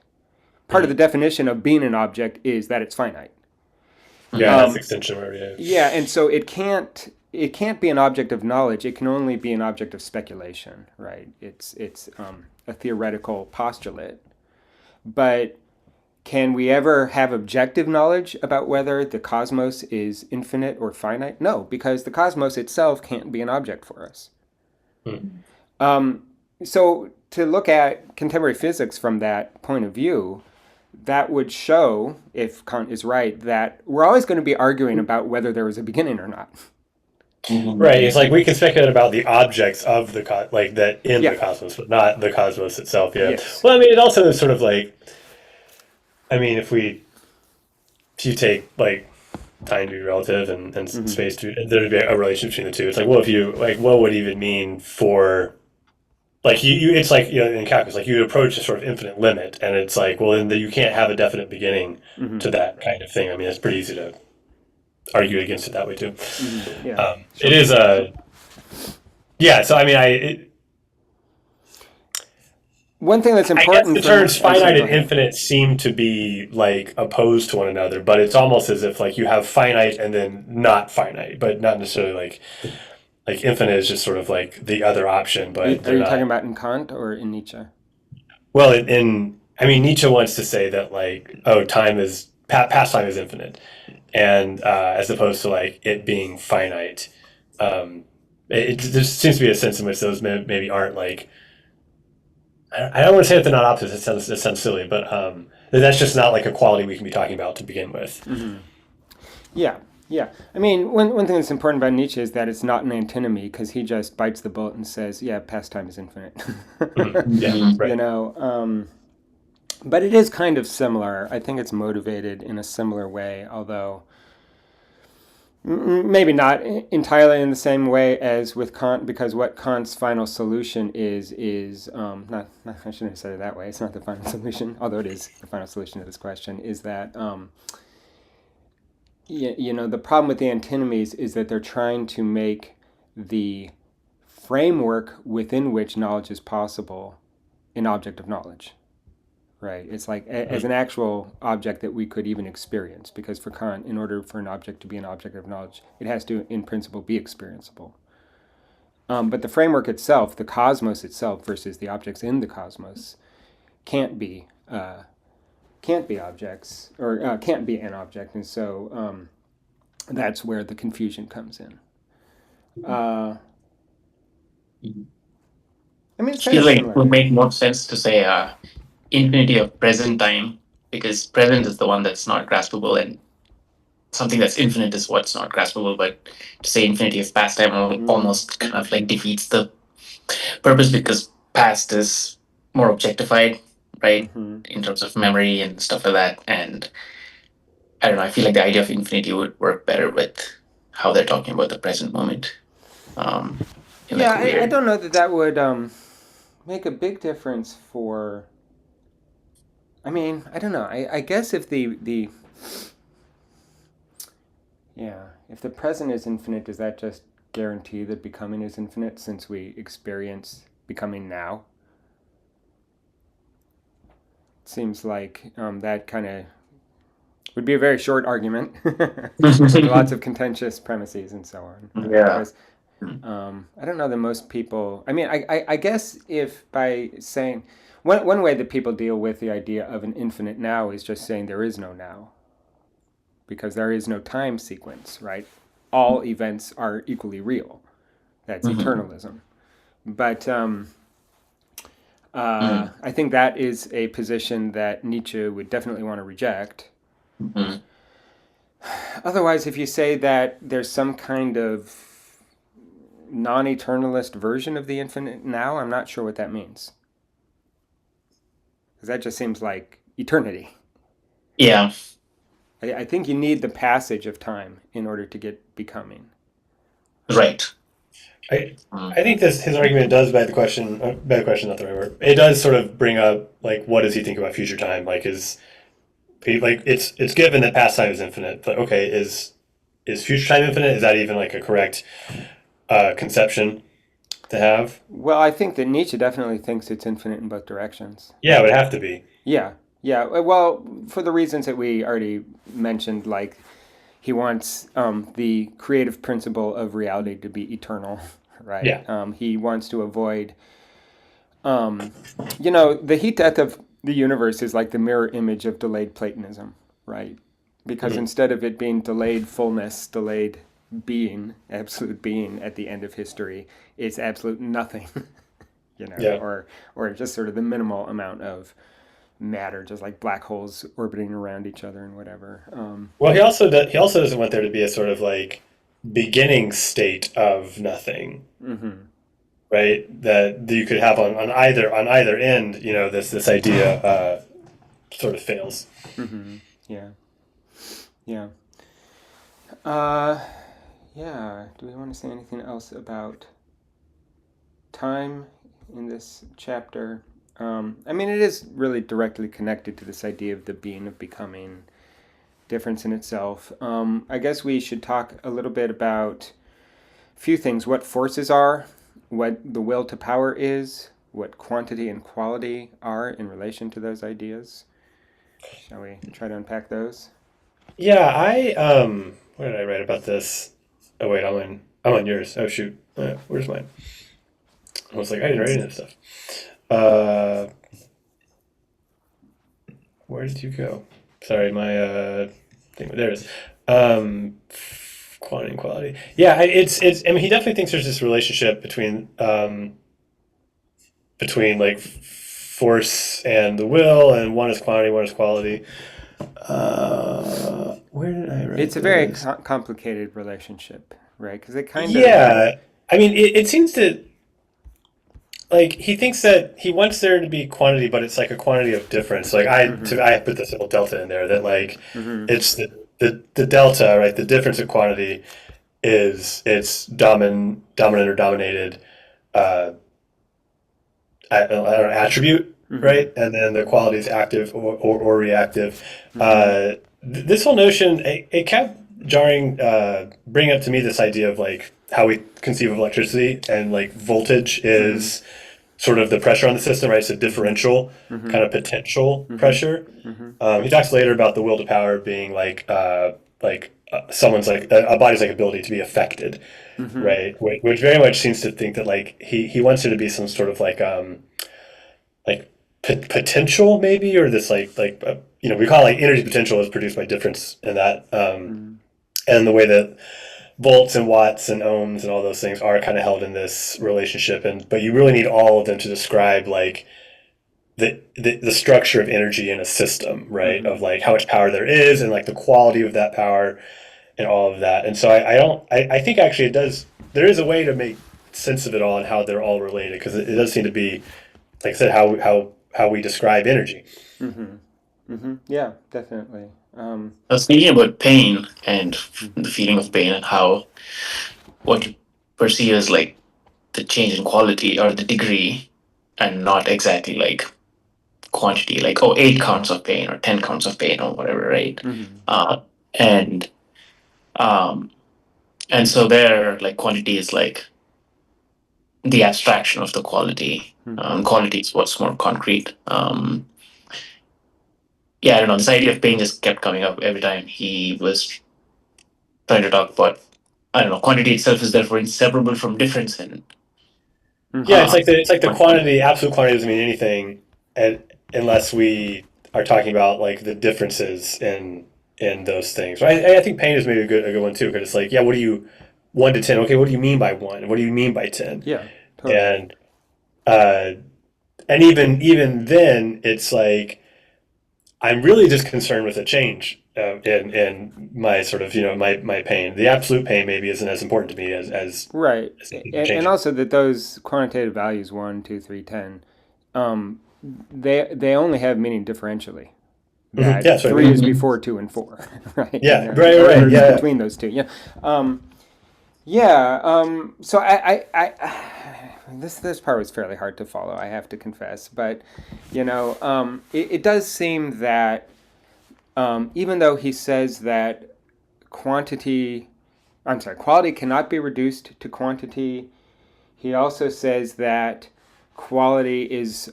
Part of the definition of being an object is that it's finite. Yeah, that's extension where Yeah, and so it can't be an object of knowledge. It can only be an object of speculation, right? It's a theoretical postulate. But can we ever have objective knowledge about whether the cosmos is infinite or finite? No, because the cosmos itself can't be an object for us. Hmm. Um, so to look at contemporary physics from that point of view, that would show, if Kant is right, that we're always going to be arguing about whether there was a beginning or not. Right. It's like we can speculate about the objects of the like that in the Yeah. cosmos, but not the cosmos itself. Yeah. Yes. Well, I mean, it also is sort of like, I mean, if you take like time to be relative and space to, there would be a relation between the two. It's like, well, if you like, what would it even mean for like it's like, in calculus, like you approach a sort of infinite limit, and it's like, well, then you can't have a definite beginning to that kind of thing. I meing, it's pretty easy to argue against it that way too. Yeah. It is a yeah. So I mean, One thing that's I guess important the for terms I'm sorry, finite go and ahead. infinite seem to be like opposed to one another, but it's almost as if like you have finite and then not finite, but not necessarily like infinite is just sort of like the other option, but Are they're you talking not. about in Kant or in Nietzsche? Well, I mean, Nietzsche wants to say that like, oh, time is past time is infinite, and as opposed to like it being finite. Um, there seems to be a sense in which those maybe aren't like. I don't want to say that they're not opposites. It sounds silly, but that's just not like a quality we can be talking about to begin with. Yeah, yeah. I mean, one thing that's important about Nietzsche is that it's not an antinomy because he just bites the bullet and says, "Yeah, past time is infinite." Yeah, you right. know, but it is kind of similar. I think it's motivated in a similar way, although maybe not entirely in the same way as with Kant, because what Kant's final solution is not. I shouldn't have said it that way. It's not the final solution, although it is the final solution to this question. Is that the problem with the antinomies is that they're trying to make the framework within which knowledge is possible an object of knowledge. Right. It's like as an actual object that we could even experience, because for Kant, in order for an object to be an object of knowledge, it has to, in principle, be experienceable. But the framework itself, the cosmos itself, versus the objects in the cosmos, can't be objects or can't be an object, and so that's where the confusion comes in. I mean, it's I kind feel of like it similar. would make more sense to say infinity of present time, because present is the one that's not graspable, and something that's infinite is what's not graspable. But to say infinity of past time almost kind of like defeats the purpose, because past is more objectified, right, in terms of memory and stuff like that. And I don't know, I feel like the idea of infinity would work better with how they're talking about the present moment. In Yeah, like a I weird. don't know that would make a big difference for. I mean, I don't know. I guess if the yeah, if the present is infinite, does that just guarantee that becoming is infinite since we experience becoming now? It seems like that kind of would be a very short argument with lots of contentious premises and so on. Yeah. Because I don't know that most people. I mean, I guess if by saying one way that people deal with the idea of an infinite now is just saying there is no now, because there is no time sequence, right? All events are equally real. That's eternalism. But I think that is a position that Nietzsche would definitely want to reject. Otherwise, if you say that there's some kind of non-eternalist version of the infinite now, I'm not sure what that means. Because that just seems like eternity. Yeah. I think you need the passage of time in order to get becoming. Right. I think his argument does beg the question. Beg the question, not the right word. It does sort of bring up like, what does he think about future time? Like, it's given that past time is infinite, but okay, is future time infinite? Is that even like a correct conception to have? Well, I think that Nietzsche definitely thinks it's infinite in both directions. Yeah, it would have to be. Yeah, yeah. Well, for the reasons that we already mentioned, like he wants the creative principle of reality to be eternal, right? Yeah. He wants to avoid, the heat death of the universe is like the mirror image of delayed Platonism, right? Because Mhm. instead of it being delayed fullness, delayed being, absolute being at the end of history, it's absolute nothing, Yeah. or just sort of the minimal amount of matter, just like black holes orbiting around each other and whatever. Well, he also doesn't want there to be a sort of like beginning state of nothing, Mm-hmm. right? That you could have on either end. You know, this idea sort of fails. Mm-hmm. Yeah. Yeah. Uh, yeah. Do we want to say anything else about time in this chapter? I mean, it is really directly connected to this idea of the being of becoming, difference in itself. I guess we should talk a little bit about a few things: what forces are, what the will to power is, what quantity and quality are in relation to those ideas. Shall we try to unpack those? Yeah, where did I write about this? Oh wait, I'm on yours. Oh shoot, where's mine? I was like, I didn't write any of this stuff. Uh, where did you go? Sorry, my thing. There it is. Quantity and quality. Yeah, it's. I mean, he definitely thinks there's this relationship between like force and the will, and one is quantity, one is quality. Where did I write It's a very this? complicated relationship, right? Because it kind of. Yeah, I mean, it seems to like he thinks that he wants there to be quantity, but it's like a quantity of difference. Like Mm-hmm. I put this little delta in there that like Mm-hmm. it's the delta, right? The difference in quantity is it's dominant or dominated uh, attribute, Mm-hmm. right? And then the quality is active or reactive. Mm-hmm. This whole notion, it kept jarring, bring up to me this idea of like how we conceive of electricity and like voltage Mm-hmm. is sort of the pressure on the system, right? It's a Mm-hmm. differential Mm-hmm. kind of potential Mm-hmm. pressure. Mm-hmm. He talks later about the will to power being someone's like a body's like ability to be affected, Mm-hmm. right? Which very much seems to think that like he wants there to be some sort of like potential maybe or this you know we call it like energy potential is produced by difference in that Mm-hmm. and the way that volts and watts and ohms and all those things are kind of held in this relationship and but you really need all of them to describe like the structure of energy in a system, right? Mm-hmm. Of like how much power there is and like the quality of that power and all of that. And so I don't I think actually it does there is a way to make sense of it all and how they're all related because it does seem to be like I said how we describe energy. Mm-hmm. Mm-hmm. Yeah, definitely. I was thinking about pain and Mm-hmm. the feeling of pain and how what you perceive as like the change in quality or the degree and not exactly like quantity, like, oh, 8 counts of pain or 10 counts of pain or whatever, right? Mm-hmm. Uh, and um, and so there, like quantity is like the abstraction of the quality. Mm-hmm. Quality is what's more concrete. Yeah, I don't know. This idea of pain just kept coming up every time he was trying to talk about. I don't know. Quantity itself is therefore inseparable from difference, and Yeah, Mm-hmm. it's like the quantity. quantity, absolute quantity doesn't mean anything, and, unless we are talking about like the differences in those things. Right? I think pain is maybe a good one too, because it's like, yeah, what do you 1 to 10? Okay, what do you mean by one? What do you mean by 10? Yeah, totally. And uh, and even then, it's like I'm really just concerned with a change in my sort of my pain. The absolute pain maybe isn't as important to me Right. as something And changing. also that those quantitative values, 1, 2, 3, 10, um, they only have meaning differentially. Hmm. That Yeah, that's what I 3 mean. is Mhm. before 2 and 4, right? Yeah, right. Or is Yeah. between those two. Yeah. Yeah. So this part was fairly hard to follow, I have to confess. But it does seem that even though he says that quantity, I'm sorry, quality cannot be reduced to quantity, he also says that quality is,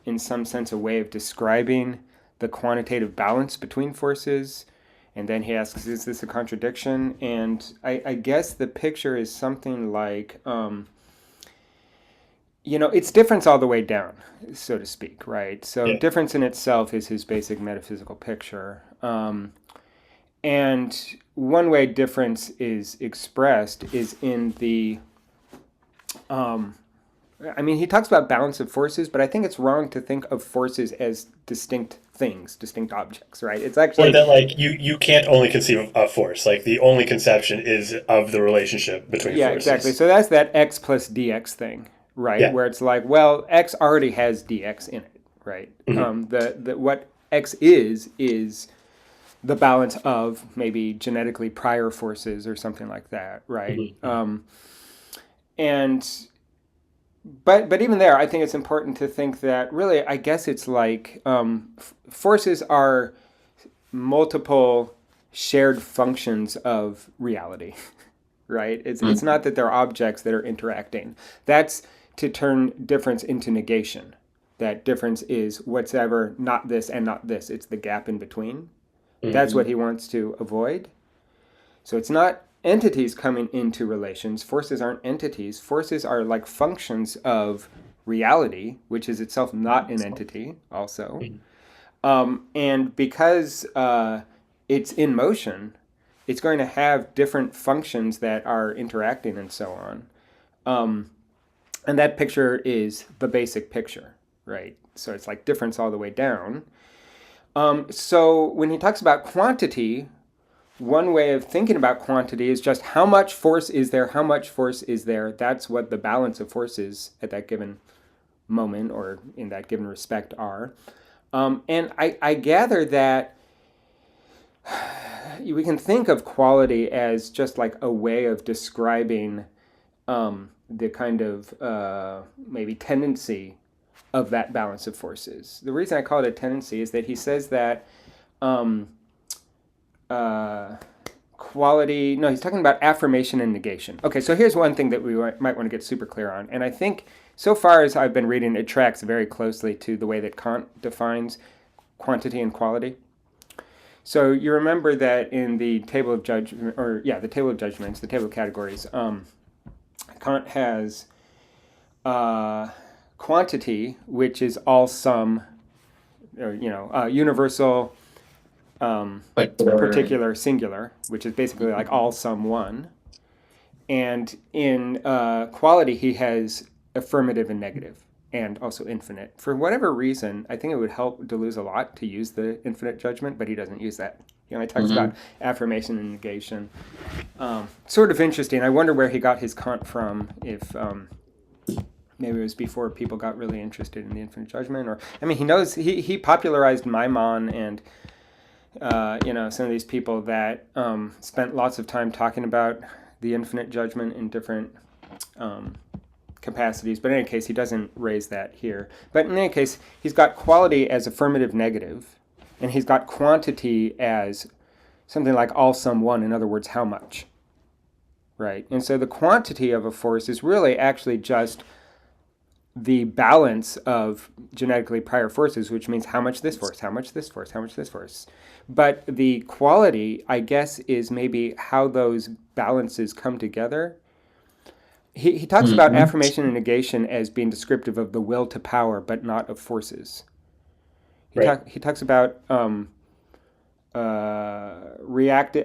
in some sense, a way of describing the quantitative balance between forces. And then he asks, is this a contradiction? And I guess the picture is something like it's difference all the way down, so to speak, right? So Yeah. difference in itself is his basic metaphysical picture. And one way difference is expressed is in the he talks about balance of forces, but I think it's wrong to think of forces as distinct things, distinct objects, right? It's Or actually, that like you can't only conceive of force. Like the only conception is of the relationship between yeah, exactly. forces. So that's that x plus dx thing, right? Yeah. Where it's like, well, x already has dx in it, right? Hmm. The what x is the balance of maybe genetically prior forces or something like that, right? Hmm. And but even there, I think it's important to think that really, I guess it's like forces are multiple shared functions of reality, right? It's Mm. not that they're objects that are interacting. That's to turn difference into negation. That difference is whatever, not this and not this. It's the gap in between. Hmm. That's what he wants to avoid. So it's not entities coming into relations. Forces aren't entities. Forces are like functions of reality, which is itself not an entity, also. And because it's in motion, it's going to have different functions that are interacting and so on. Um, and that picture is the basic picture, right? So it's like difference all the way down. So when he talks about quantity, one way of thinking about quantity is just how much force is there, how much force is there. That's what the balance of forces at that given moment or in that given respect are. And I gather that we can think of quality as just like a way of describing the kind of maybe tendency of that balance of forces. The reason I call it a tendency is that he says that um, uh, quality. No, he's talking about affirmation and negation. Okay, so here's one thing that we might want to get super clear on. And I think so far as I've been reading, it tracks very closely to the way that Kant defines quantity and quality. So you remember that in the table of judgment, or yeah, the table of judgments, the table of categories, Kant has uh, quantity, which is all sum, or universal, But particular, singular, which is basically like all sum one. And in quality, he has affirmative and negative, and also infinite. For whatever reason, I think it would help Deleuze a lot to use the infinite judgment, but he doesn't use that. He only talks mm-hmm. about affirmation and negation. Sort of interesting. I wonder where he got his Kant from. If maybe it was before people got really interested in the infinite judgment, or I mean, he popularized Maimon and some of these people that spent lots of time talking about the infinite judgment in different capacities. But in any case, he doesn't raise that here. But in any case, he's got quality as affirmative negative, and he's got quantity as something like all sum one. In other words, how much, right? And so the quantity of a force is really actually just the balance of genetically prior forces, which means how much this force, how much this force, how much this force. But the quality, I guess, is maybe how those balances come together. He talks about Mm-hmm. affirmation and negation as being descriptive of the will to power, but not of forces. Right. He talks about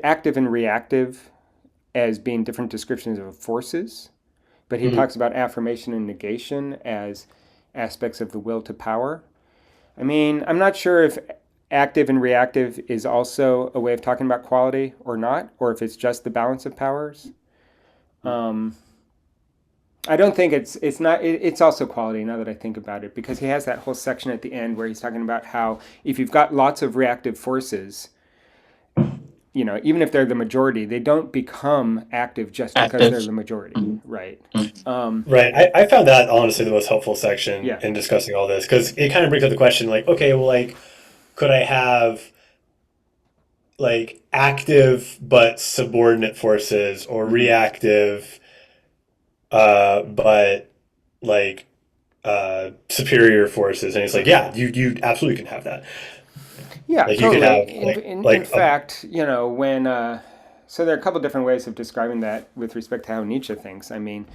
active and reactive as being different descriptions of forces, but he Hmm. talks about affirmation and negation as aspects of the will to power. I mean, I'm not sure if active and reactive is also a way of talking about quality or not, or if it's just the balance of powers. Um, I don't think it's not. It's also quality now that I think about it, because he has that whole section at the end where he's talking about how if you've got lots of reactive forces, even if they're the majority, they don't become active just because they're Active. the majority, Mm-hmm. right? Mm-hmm. Right. I found that honestly the most helpful section Yeah. in discussing all this because it kind of brings up the question like, okay, well, like, could I have like active but subordinate forces or Mm-hmm. reactive but like superior forces? And it's like, yeah, you absolutely can have that. Yeah, Like you could totally. have In like a fact, when so there are a couple different ways of describing that with respect to how Nietzsche thinks. I mean,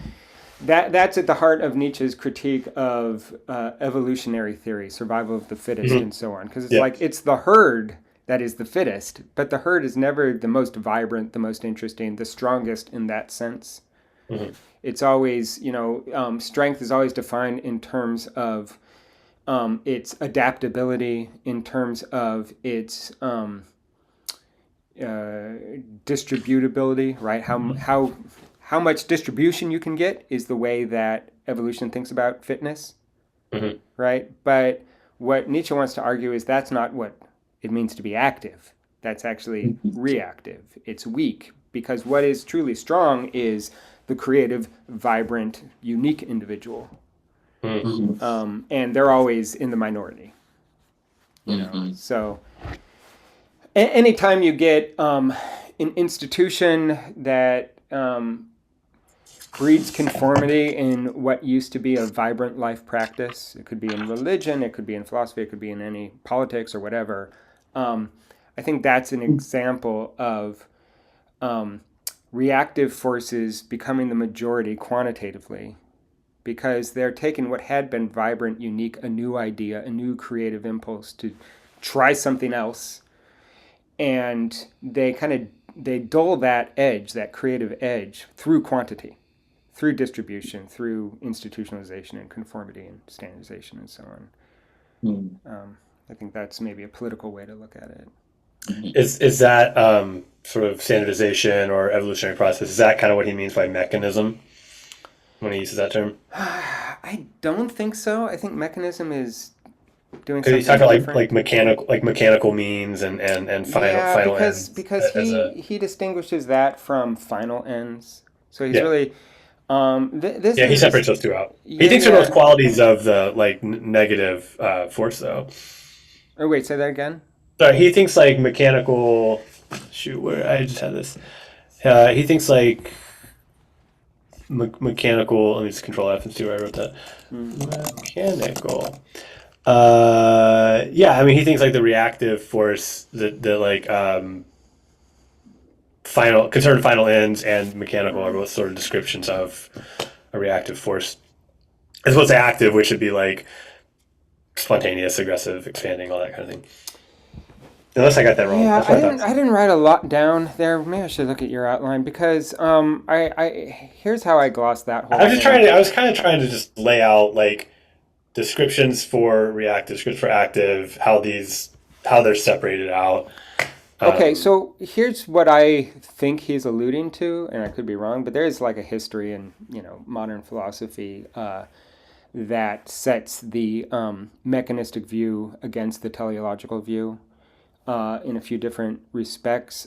that's at the heart of Nietzsche's critique of evolutionary theory, survival of the fittest, Hmm. and so on. Because it's Yeah. like it's the herd that is the fittest, but the herd is never the most vibrant, the most interesting, the strongest in that sense. Hmm. It's always, strength is always defined in terms of its adaptability, in terms of its distributability, right? How much distribution you can get is the way that evolution thinks about fitness, Hmm. right? But what Nietzsche wants to argue is that's not what it means to be active. That's actually reactive. It's weak because what is truly strong is the creative, vibrant, unique individual, Mhm. and they're always in the minority. Mhm. So anytime you get an institution that breeds conformity in what used to be a vibrant life practice, it could be in religion, it could be in philosophy, it could be in any politics or whatever. I think that's an example of reactive forces becoming the majority quantitatively because they're taking what had been vibrant, unique, a new idea, a new creative impulse to try something else, and they dull that edge, that creative edge, through quantity, through distribution, through institutionalization and conformity and standardization and so on. Mhm. I think that's maybe a political way to look at it. Mhm. Is that sort of standardization or evolutionary process? Is that kind of what he means by mechanism when he uses that term? I don't think so. I think mechanism is doing Because he's something talking different. like mechanical means and Yeah, final because ends because as he a he distinguishes that from final ends. So he's yeah. really this Yeah, he is a separates those two out. He yeah thinks they're both yeah. qualities of the negative force, though. Oh wait, say that again. So he thinks like mechanical. Shoot, where I just had this. He thinks like mechanical. Let me just control F and see where I wrote that. Mm. Mechanical. Yeah, I mean, he thinks like the reactive force, the like final ends and mechanical are both sort of descriptions of a reactive force. As opposed to active, which would be like spontaneous, aggressive, expanding, all that kind of thing. Unless I got that wrong. Yeah, That's what I thought. I didn't write a lot down there. Maybe I should look at your outline because I here's how I glossed that I whole was just thing. trying to. I was kind of trying to just lay out like descriptions for reactive, descriptions for active, how they're separated out. Okay, Um, so here's what I think he's alluding to, and I could be wrong, but there is like a history in modern philosophy that sets the mechanistic view against the teleological view in a few different respects.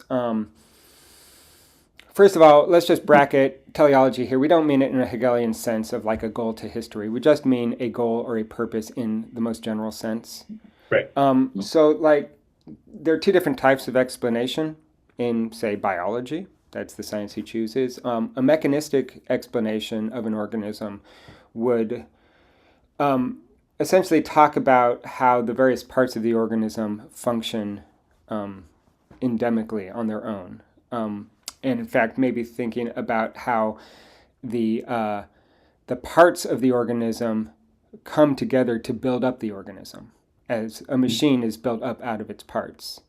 First of all, let's just bracket teleology here. We don't mean it in a Hegelian sense of like a goal to history. We just mean a goal or a purpose in the most general sense. right. So, like, there are two different types of explanation in, say, biology. That's the science he chooses. A mechanistic explanation of an organism would essentially talk about how the various parts of the organism function endemically on their own. And in fact, maybe thinking about how the parts of the organism come together to build up the organism, as a machine is built up out of its parts.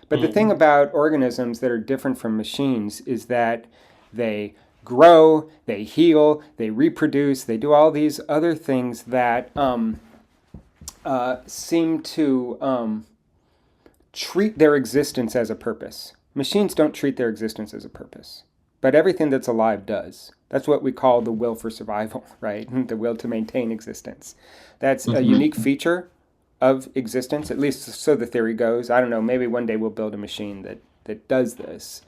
But the thing about organisms that are different from machines is that they grow, they heal, they reproduce, they do all these other things that seem to treat their existence as a purpose. Machines don't treat their existence as a purpose, but everything that's alive does. That's what we call the will for survival, right? The will to maintain existence. That's a Mhm. unique feature of existence, at least so the theory goes. I don't know, maybe one day we'll build a machine that does this.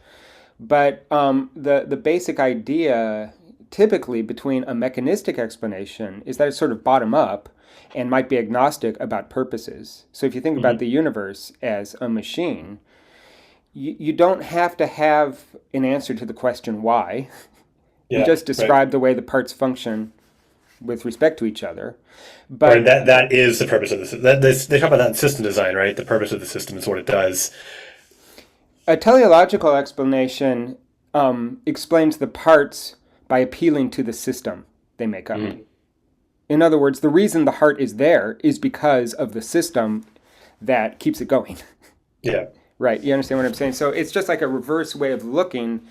But the basic idea typically between a mechanistic explanation is that it's sort of bottom up and might be agnostic about purposes. So if you think about Mhm. the universe as a machine, you don't have to have an answer to the question why. You Yeah, just right. describe the way the parts function with respect to each other. Or But that is the purpose of this. They talk about that in system design, right? The purpose of the system is what it does. a teleological explanation explains the parts by appealing to the system. they make up. Mm-hmm. In other words, the reason the heart is there is because of the system that keeps it going. Yeah. Right. You understand what I'm saying? So it's just like a reverse way of looking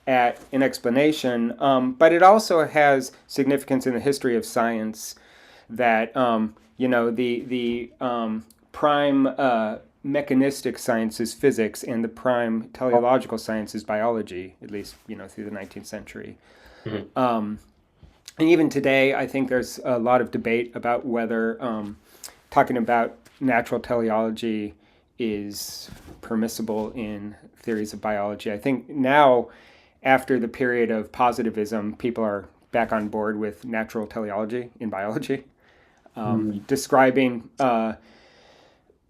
at an explanation, but it also has significance in the history of science that, the prime mechanistic science is physics and the prime teleological science is biology, at least, through the 19th century. Mm-hmm. And even today, I think there's a lot of debate about whether talking about natural teleology is permissible in theories of biology. I think now, after the period of positivism, people are back on board with natural teleology in biology, describing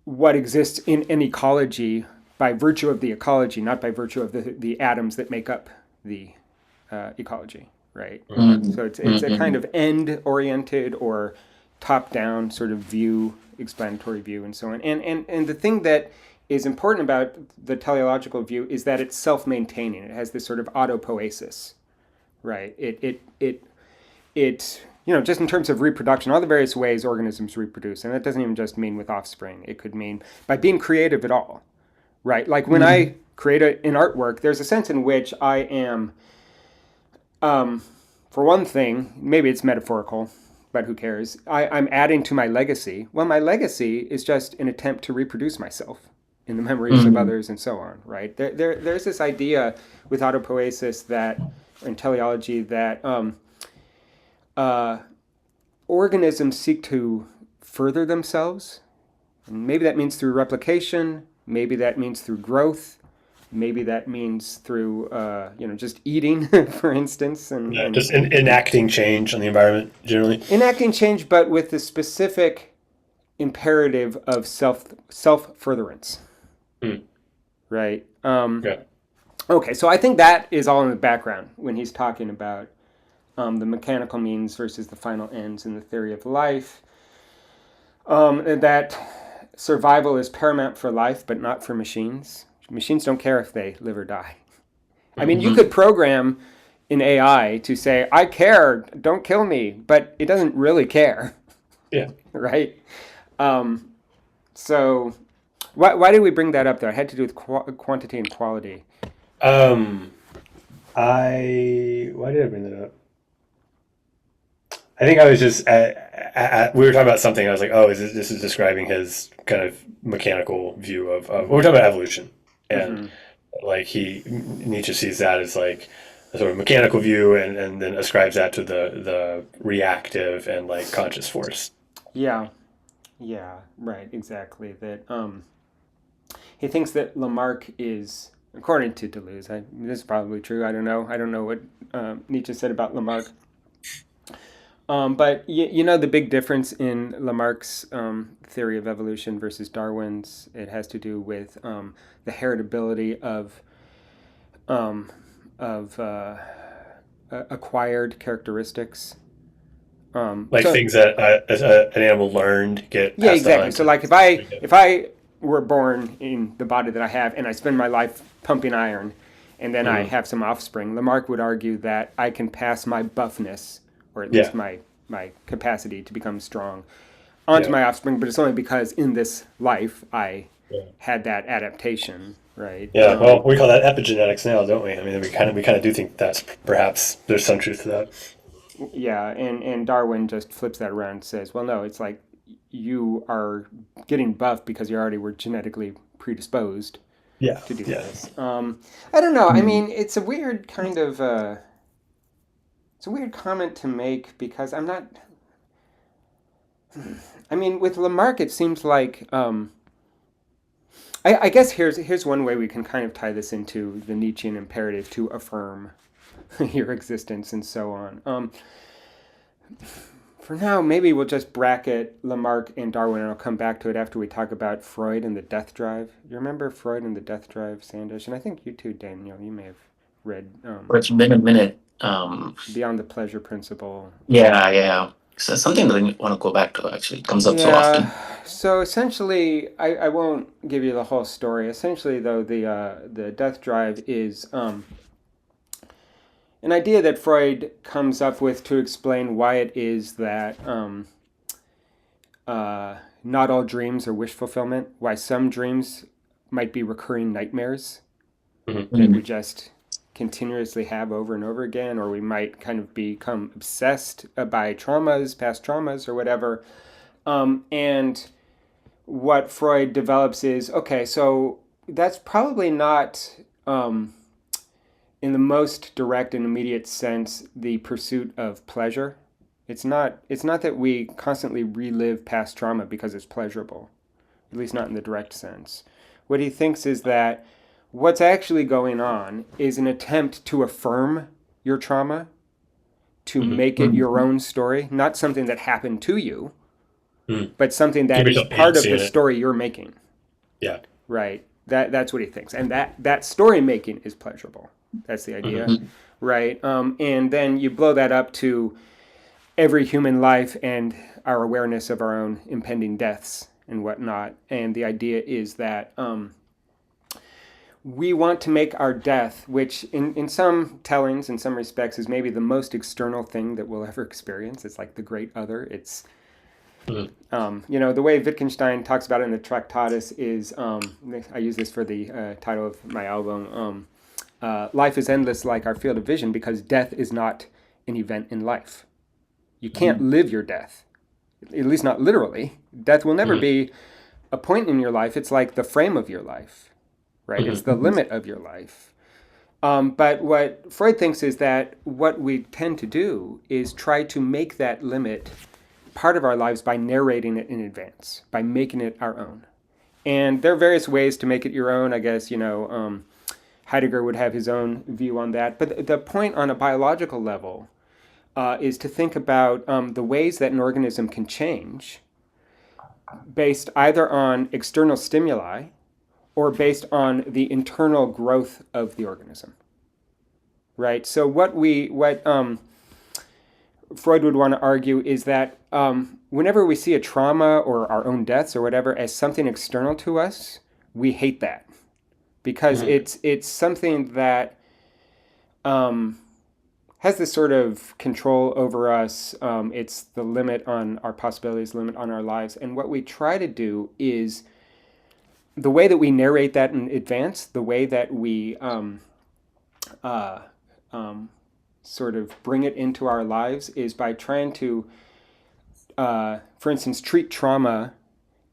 what exists in an ecology by virtue of the ecology, not by virtue of the atoms that make up the ecology, right? Mm-hmm. So it's a kind of end-oriented or top-down sort of view, explanatory view, and so on. And the thing that is important about the teleological view is that it's self-maintaining. It has this sort of autopoiesis, right? It just in terms of reproduction, all the various ways organisms reproduce, and that doesn't even just mean with offspring. It could mean by being creative at all, right? Like when I create an artwork, there's a sense in which I am, for one thing, maybe it's metaphorical, but who cares? I'm adding to my legacy. Well, my legacy is just an attempt to reproduce myself in the memories of others and so on, right? There's this idea with autopoiesis that, in teleology, that organisms seek to further themselves. And maybe that means through replication. Maybe that means through growth. Maybe that means through, just eating, for instance. And Just enacting change on the environment generally. enacting change, but with the specific imperative of self-furtherance. Mm. Right? Yeah. Okay, so I think that is all in the background when he's talking about the mechanical means versus the final ends in the theory of life. And that survival is paramount for life, but not for machines. Machines don't care if they live or die. I mean, you could program an AI to say, I care, don't kill me, but it doesn't really care. Yeah. Right? So why did we bring that up there? It had to do with quantity and quality. Why did I bring that up? I think I was just we were talking about something. I was like, oh, this is describing his kind of mechanical view of we're talking about evolution, and like Nietzsche sees that as like a sort of mechanical view, and then ascribes that to the reactive and like conscious force. Yeah, right, exactly. That he thinks that Lamarck is, according to Deleuze, this is probably true. I don't know what Nietzsche said about Lamarck. But the big difference in Lamarck's theory of evolution versus Darwin's, it has to do with the heritability of acquired characteristics. Things that an animal learned get Yeah, passed exactly. on. So like if I were born in the body that I have and I spend my life pumping iron, and then I have some offspring, Lamarck would argue that I can pass my buffness, or at least my capacity to become strong, onto my offspring, but it's only because in this life I had that adaptation, right? Yeah, well, we call that epigenetics now, don't we? I mean, we kind of do think that's perhaps there's some truth to that. Yeah, and Darwin just flips that around and says, well, no, it's like you are getting buff because you already were genetically predisposed to do this. I don't know. I mean, it's a weird kind of it's a weird comment to make because I'm not. I mean, with Lamarck, it seems like I guess here's one way we can kind of tie this into the Nietzschean imperative to affirm your existence and so on. For now, maybe we'll just bracket Lamarck and Darwin, and I'll come back to it after we talk about Freud and the death drive. You remember Freud and the death drive, Sandish? And I think you too, Daniel. You may have read It's been a minute. Beyond the Pleasure Principle. Yeah. So something that I want to go back to actually comes up so often. Yeah. So essentially, I won't give you the whole story. Essentially, though, the death drive is an idea that Freud comes up with to explain why it is that not all dreams are wish fulfillment, why some dreams might be recurring nightmares Mhm. that we just continuously have over and over again, or we might kind of become obsessed by traumas, past traumas, or whatever. And what Freud develops is okay, so that's probably not, in the most direct and immediate sense, the pursuit of pleasure. It's not. It's not that we constantly relive past trauma because it's pleasurable, at least not in the direct sense. What he thinks is that what's actually going on is an attempt to affirm your trauma, to Mhm. make it your own story, not something that happened to you, Mhm. but something Give that is yourself part of agency the in it. story you're making. Yeah. Right? That's what he thinks, and that story making is pleasurable. That's the idea, Mhm. right? And then you blow that up to every human life and our awareness of our own impending deaths and whatnot. And the idea is that we want to make our death, which in some tellings, in some respects, is maybe the most external thing that we'll ever experience. It's like the great other. It's, Mhm. the way Wittgenstein talks about it in the Tractatus is, I use this for the title of my album, life is endless like our field of vision because death is not an event in life. You can't live your death, at least not literally. Death will never Mhm. be a point in your life. It's like the frame of your life, right? It's Mhm. the limit of your life. But what Freud thinks is that what we tend to do is try to make that limit part of our lives by narrating it in advance, by making it our own. And there are various ways to make it your own. I guess, Heidegger would have his own view on that. But the point on a biological level is to think about the ways that an organism can change based either on external stimuli or based on the internal growth of the organism. Right. So what Freud would want to argue is that whenever we see a trauma or our own deaths or whatever as something external to us, we hate that because Mhm. it's something that has this sort of control over us. It's the limit on our possibilities, limit on our lives. And what we try to do is the way that we narrate that in advance, the way that we uh, sort of bring it into our lives is by trying to, for instance, treat trauma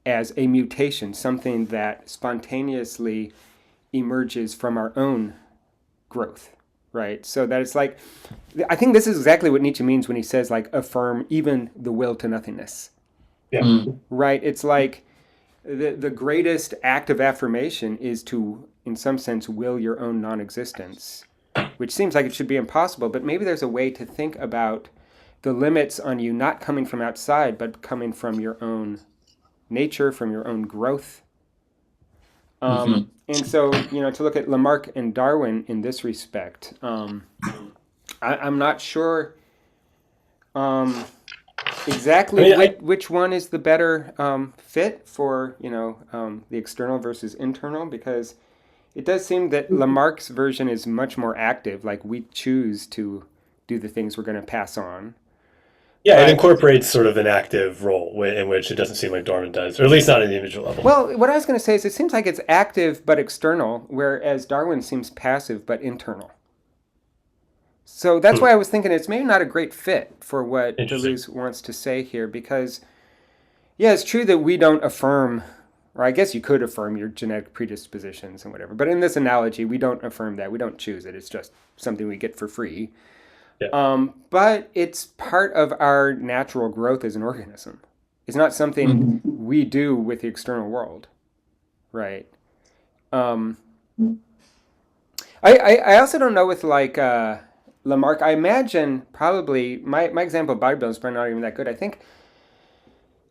as a mutation, something that spontaneously emerges from our own growth, right? So that it's like, I think this is exactly what Nietzsche means when he says, like, affirm even the will to nothingness, Yeah. Mm. right? It's like the greatest act of affirmation is to, in some sense, will your own non existence, which seems like it should be impossible, but maybe there's a way to think about the limits on you not coming from outside, but coming from your own nature, from your own growth. Mhm. And so, to look at Lamarck and Darwin in this respect, I'm not sure I exactly mean, which one is the better fit for, the external versus internal, because it does seem that Lamarck's version is much more active, like we choose to do the things we're going to pass on. yeah, it But, incorporates sort of an active role in which it doesn't seem like Darwin does, or at least not at the individual level. well, what I was going to say is it seems like it's active but external, whereas Darwin seems passive but internal. So that's Hmm. why I was thinking it's maybe not a great fit for what Interesting. Deleuze wants to say here, because, yeah, it's true that we don't affirm, or I guess you could affirm your genetic predispositions and whatever, but in this analogy, we don't affirm that. We don't choose it. It's just something we get for free. Yeah. But it's part of our natural growth as an organism. It's not something Mhm. we do with the external world, right? Um, I also don't know with like Lamarck. I imagine probably my example of bodybuilding is probably not even that good. I think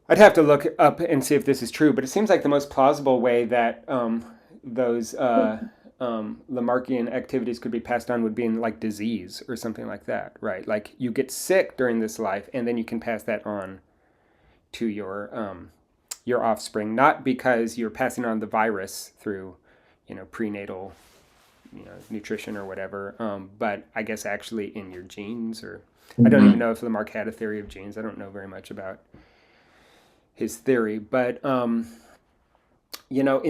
I'd have to look up and see if this is true, but it seems like the most plausible way that those Lamarckian activities could be passed on would be in like disease or something like that, right? Like you get sick during this life, and then you can pass that on to your offspring, not because you're passing on the virus through, prenatal nutrition or whatever. But I guess actually in your genes, or I don't even Mhm. know if Lamarck had a theory of genes. I don't know very much about his theory, but in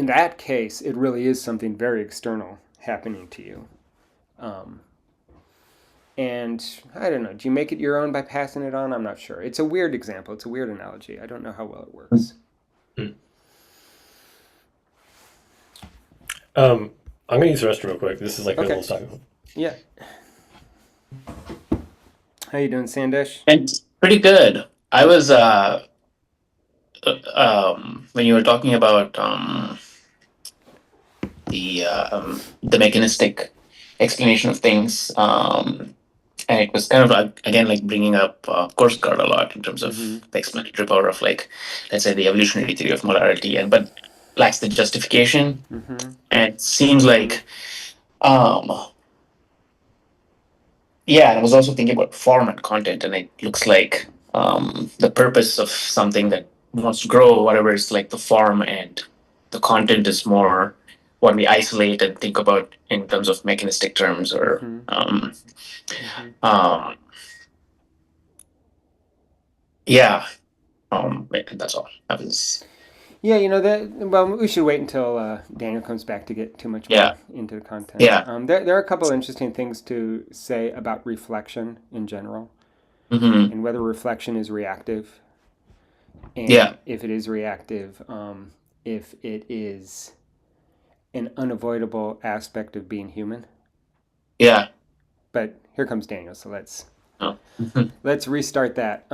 that case, it really is something very external happening to you. Um, and I don't know. Do you make it your own by passing it on? I'm not sure. It's a weird example. It's a weird analogy. I don't know how well it works. Hmm. I'm gonna use the restroom real quick. This is like a Okay. little side. Yeah. How you doing, Sandesh? And pretty good. I Good. was when you were talking about the mechanistic explanation of things, and it was kind of like, again, like bringing up course card a lot in terms of Mm-hmm. the explanatory power of, like, let's say, the evolutionary theory of molarity, and but lacks the justification. Mm-hmm. And it seems like, um, yeah, and I was also thinking about form and content, and it looks like the purpose of something that wants to grow, whatever, is like the form, and the content is more what we isolate and think about in terms of mechanistic terms, or Mm-hmm. Mm-hmm. um, yeah, that's all. That was, Yeah, that. Well, we should wait until Daniel comes back to get too much yeah, more into the content. yeah, There are a couple of interesting things to say about reflection in general, hmm, and whether reflection is reactive, yeah, and if it is reactive, if it is an unavoidable aspect of being human. yeah. But here comes Daniel, so let's Oh. let's restart that.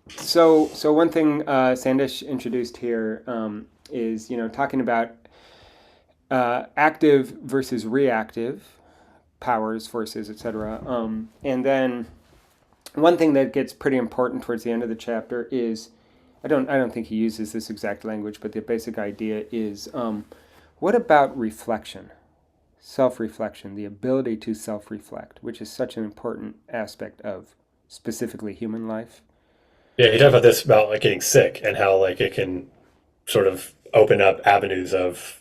So one thing Sandesh introduced here is talking about active versus reactive powers, forces, etc. And then one thing that gets pretty important towards the end of the chapter is I don't think he uses this exact language, but the basic idea is what about reflection, self-reflection, the ability to self-reflect, which is such an important aspect of specifically human life. Yeah, he talked about this about like getting sick and how like it can sort of open up avenues of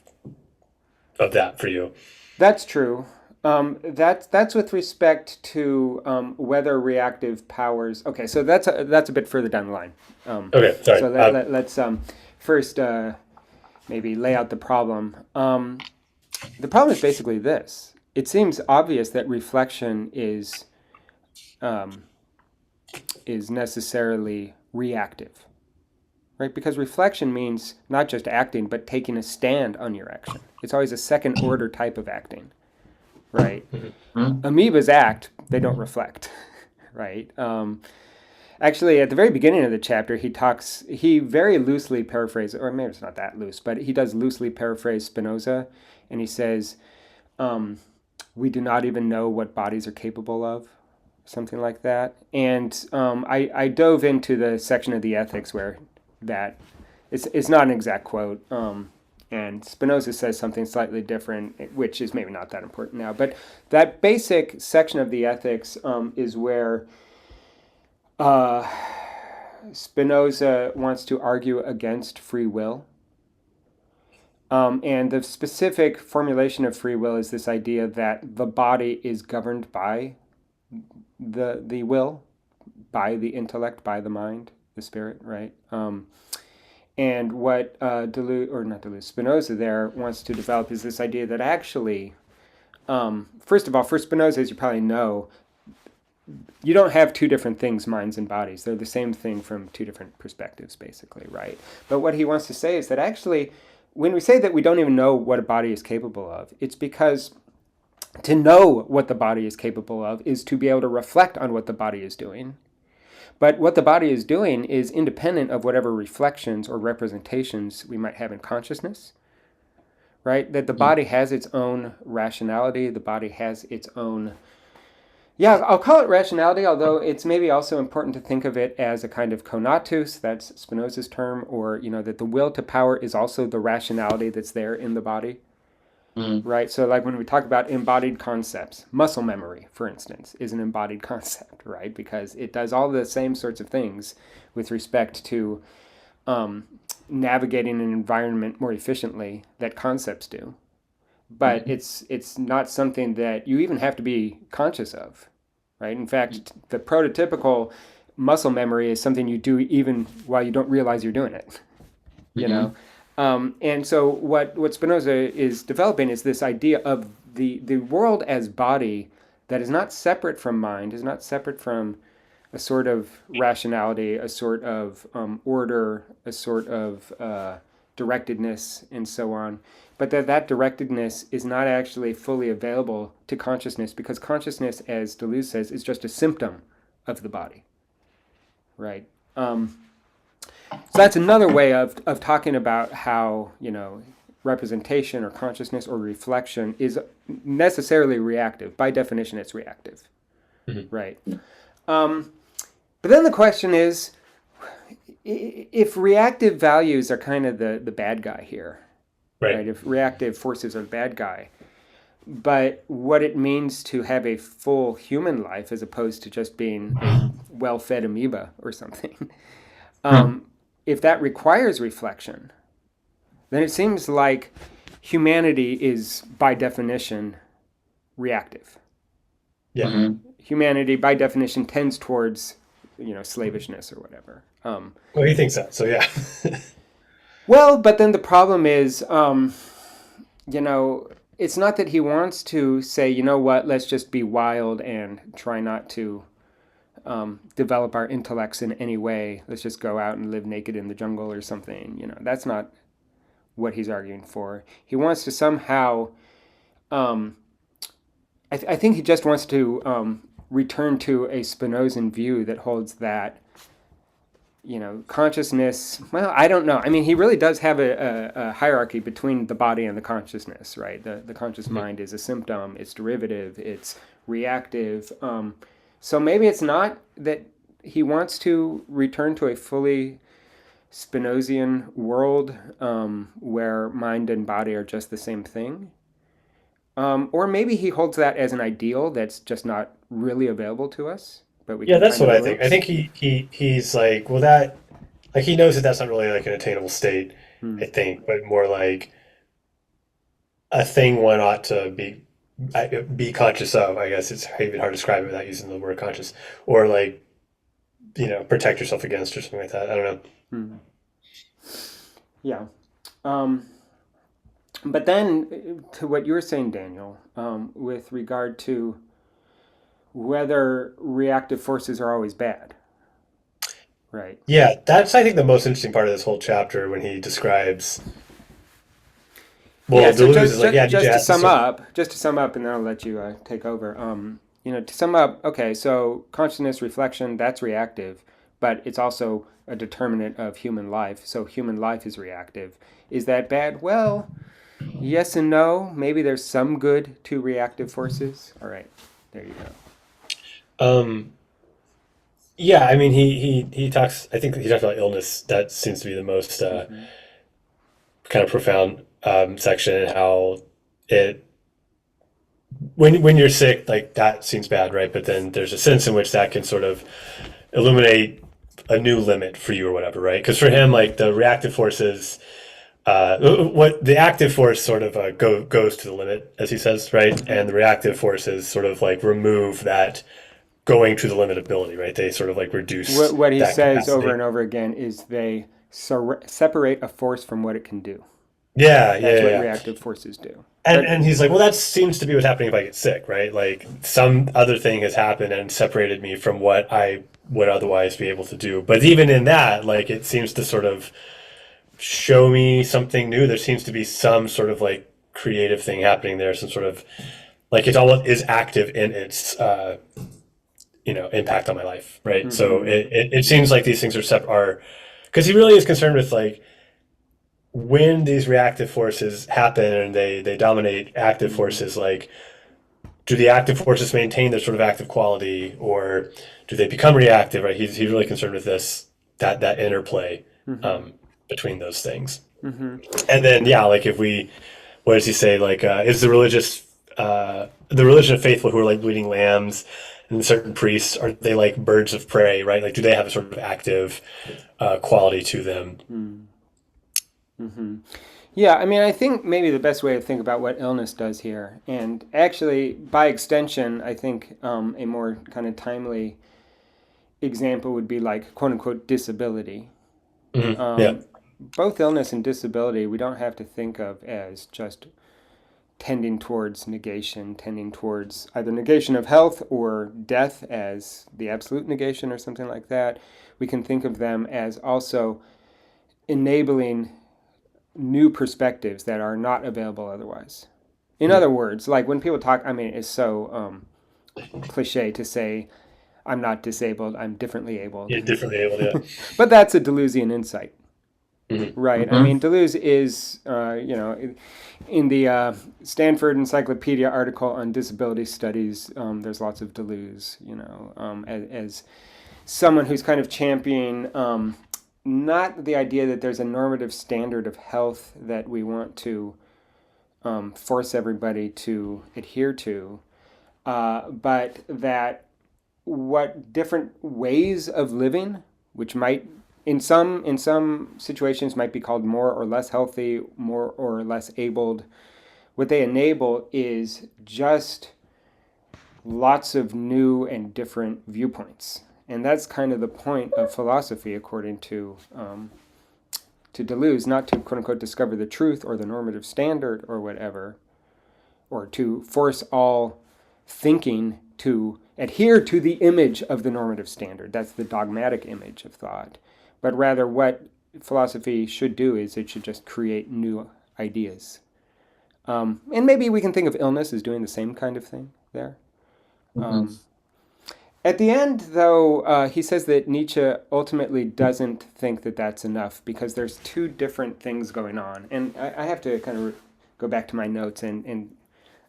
that for you. That's true. That's with respect to whether reactive powers. Okay, so that's a bit further down the line. Um, Okay, sorry. so let's first maybe lay out the problem. The problem is basically this: it seems obvious that reflection um, is necessarily reactive, right? Because reflection means not just acting, but taking a stand on your action. It's always a second order type of acting, right? Mhm. Amoebas act, they don't reflect, right? Actually, at the very beginning of the chapter, he very loosely paraphrases, or maybe it's not that loose, but he does loosely paraphrase Spinoza, and he says, um, we do not even know what bodies are capable of, something like that. And I dove into the section of the ethics where that it's not an exact quote. And Spinoza says something slightly different, which is maybe not that important now. But that basic section of the ethics is where uh, Spinoza wants to argue against free will. And the specific formulation of free will is this idea that the body is governed by the will, by the intellect, by the mind, the spirit, right? And what Deleuze, or not Deleuze, Spinoza there wants to develop is this idea that actually, first of all, for Spinoza, as you probably know, you don't have two different things, minds and bodies. They're the same thing from two different perspectives, basically, right? But what he wants to say is that actually, when we say that we don't even know what a body is capable of, it's because to know what the body is capable of is to be able to reflect on what the body is doing. But what the body is doing is independent of whatever reflections or representations we might have in consciousness, right? That the body has its own rationality, the body has its own. Yeah, I'll call it rationality, although it's maybe also important to think of it as a kind of conatus, that's Spinoza's term, or, that the will to power is also the rationality that's there in the body, Mhm. right? So, like when we talk about embodied concepts, muscle memory, for instance, is an embodied concept, right? Because it does all the same sorts of things with respect to navigating an environment more efficiently that concepts do. but it's not something that you even have to be conscious of, right? In fact, the prototypical muscle memory is something you do even while you don't realize you're doing it, you Mm-hmm. know. And so what Spinoza is developing is this idea of the world as body that is not separate from mind, is not separate from a sort of rationality, a sort of order, a sort of directedness, and so on. But that directedness is not actually fully available to consciousness because consciousness, as Deleuze says, is just a symptom of the body, right? So that's another way of talking about how, representation or consciousness or reflection is necessarily reactive. By definition, it's reactive, Mm-hmm. right? But then the question is, if reactive values are kind of the bad guy here, right? Right. If reactive forces are the bad guy, but what it means to have a full human life as opposed to just being a well-fed amoeba or something, if that requires reflection, then it seems like humanity is by definition reactive. Yeah. Mm-hmm. Humanity by definition tends towards slavishness or whatever. Well, he thinks that. So yeah. Well, but then the problem is, it's not that he wants to say, you know what, let's just be wild and try not to develop our intellects in any way. Let's just go out and live naked in the jungle or something. That's not what he's arguing for. He wants to somehow, I think he just wants to return to a Spinozan view that holds that, consciousness, well, I don't know. I mean, he really does have a hierarchy between the body and the consciousness, right? The conscious mind is a symptom, it's derivative, it's reactive. So maybe it's not that he wants to return to a fully Spinozian world where mind and body are just the same thing. Or maybe he holds that as an ideal that's just not really available to us, but we Yeah, can that's kind what of I think. I glimpse. think he's like, well, that like he knows that that's not really like an attainable state, Hmm. I think, but more like a thing one ought to be conscious of. I guess it's even hard to describe it without using the word conscious, or like protect yourself against or something like that. I don't know. Hmm. Yeah. Um, but then to what you were saying, Daniel, with regard to whether reactive forces are always bad, right? Yeah, that's I think the most interesting part of this whole chapter when he describes. Yeah. Well, So Deleuze is like, yeah, Nietzsche has to sort of. just to sum up, and then I'll let you take over. To sum up, okay, so consciousness, reflection, that's reactive, but it's also a determinant of human life. So human life is reactive. Is that bad? Well, yes and no. Maybe there's some good to reactive forces. All right, there you go. Um, yeah, I mean, he talks. I think he talks about illness. That seems to be the most Mm-hmm. kind of profound section, and how it when you're sick, like that seems bad, right? But then there's a sense in which that can sort of illuminate a new limit for you or whatever, right? Because for him, like the reactive forces, what the active force sort of goes to the limit, as he says, right? Mm-hmm. And the reactive forces sort of like remove that going to the limit ability, right? They sort of like reduce What he that says over capacity. and over again is they separate a force from what it can do. Yeah, yeah, That's yeah, what yeah. reactive forces do. But And he's like, well, that seems to be what's happening if I get sick, right? Like some other thing has happened and separated me from what I would otherwise be able to do. But even in that, like it seems to sort of show me something new. There seems to be some sort of like creative thing happening there, some sort of like it all is active in its impact on my life, right? So mm-hmm. it seems like these things are because he really is concerned with like when these reactive forces happen and they dominate active Mm-hmm. forces, like do the active forces maintain their sort of active quality or do they become reactive, right? He's really concerned with this that interplay Mm-hmm. um, between those things. Mm-hmm. And then yeah, like if we what does he say, like is the religion of faithful who are like bleeding lambs and certain priests, are they like birds of prey, right? Like do they have a sort of active quality to them? Mm-hmm. Yeah, I mean, I think maybe the best way to think about what illness does here, and actually, by extension, I think a more kind of timely example would be like quote unquote disability. Yeah. Um, Both illness and disability, we don't have to think of as just tending towards negation, tending towards either negation of health or death as the absolute negation or something like that. We can think of them as also enabling new perspectives that are not available otherwise. In Mm. other words, like when people talk, I mean, it's so cliche to say, I'm not disabled, I'm differently abled. Yeah, differently able to. But that's a Deleuzian insight, Yeah. Hmm. right? I Hmm. mean, Deleuze is, in the Stanford Encyclopedia article on disability studies, there's lots of Deleuze, as someone who's kind of championing not the idea that there's a normative standard of health that we want to force everybody to adhere to, but that what different ways of living, which might in some situations might be called more or less healthy, more or less abled, what they enable is just lots of new and different viewpoints. And that's kind of the point of philosophy, according to Deleuze, not to quote unquote discover the truth or the normative standard or whatever, or to force all thinking to adhere to the image of the normative standard. That's the dogmatic image of thought. But rather, what philosophy should do is it should just create new ideas. And maybe we can think of illness as doing the same kind of thing there. Hmm. Um, at the end, though, he says that Nietzsche ultimately doesn't think that that's enough because there's two different things going on. And I have to kind of go back to my notes, and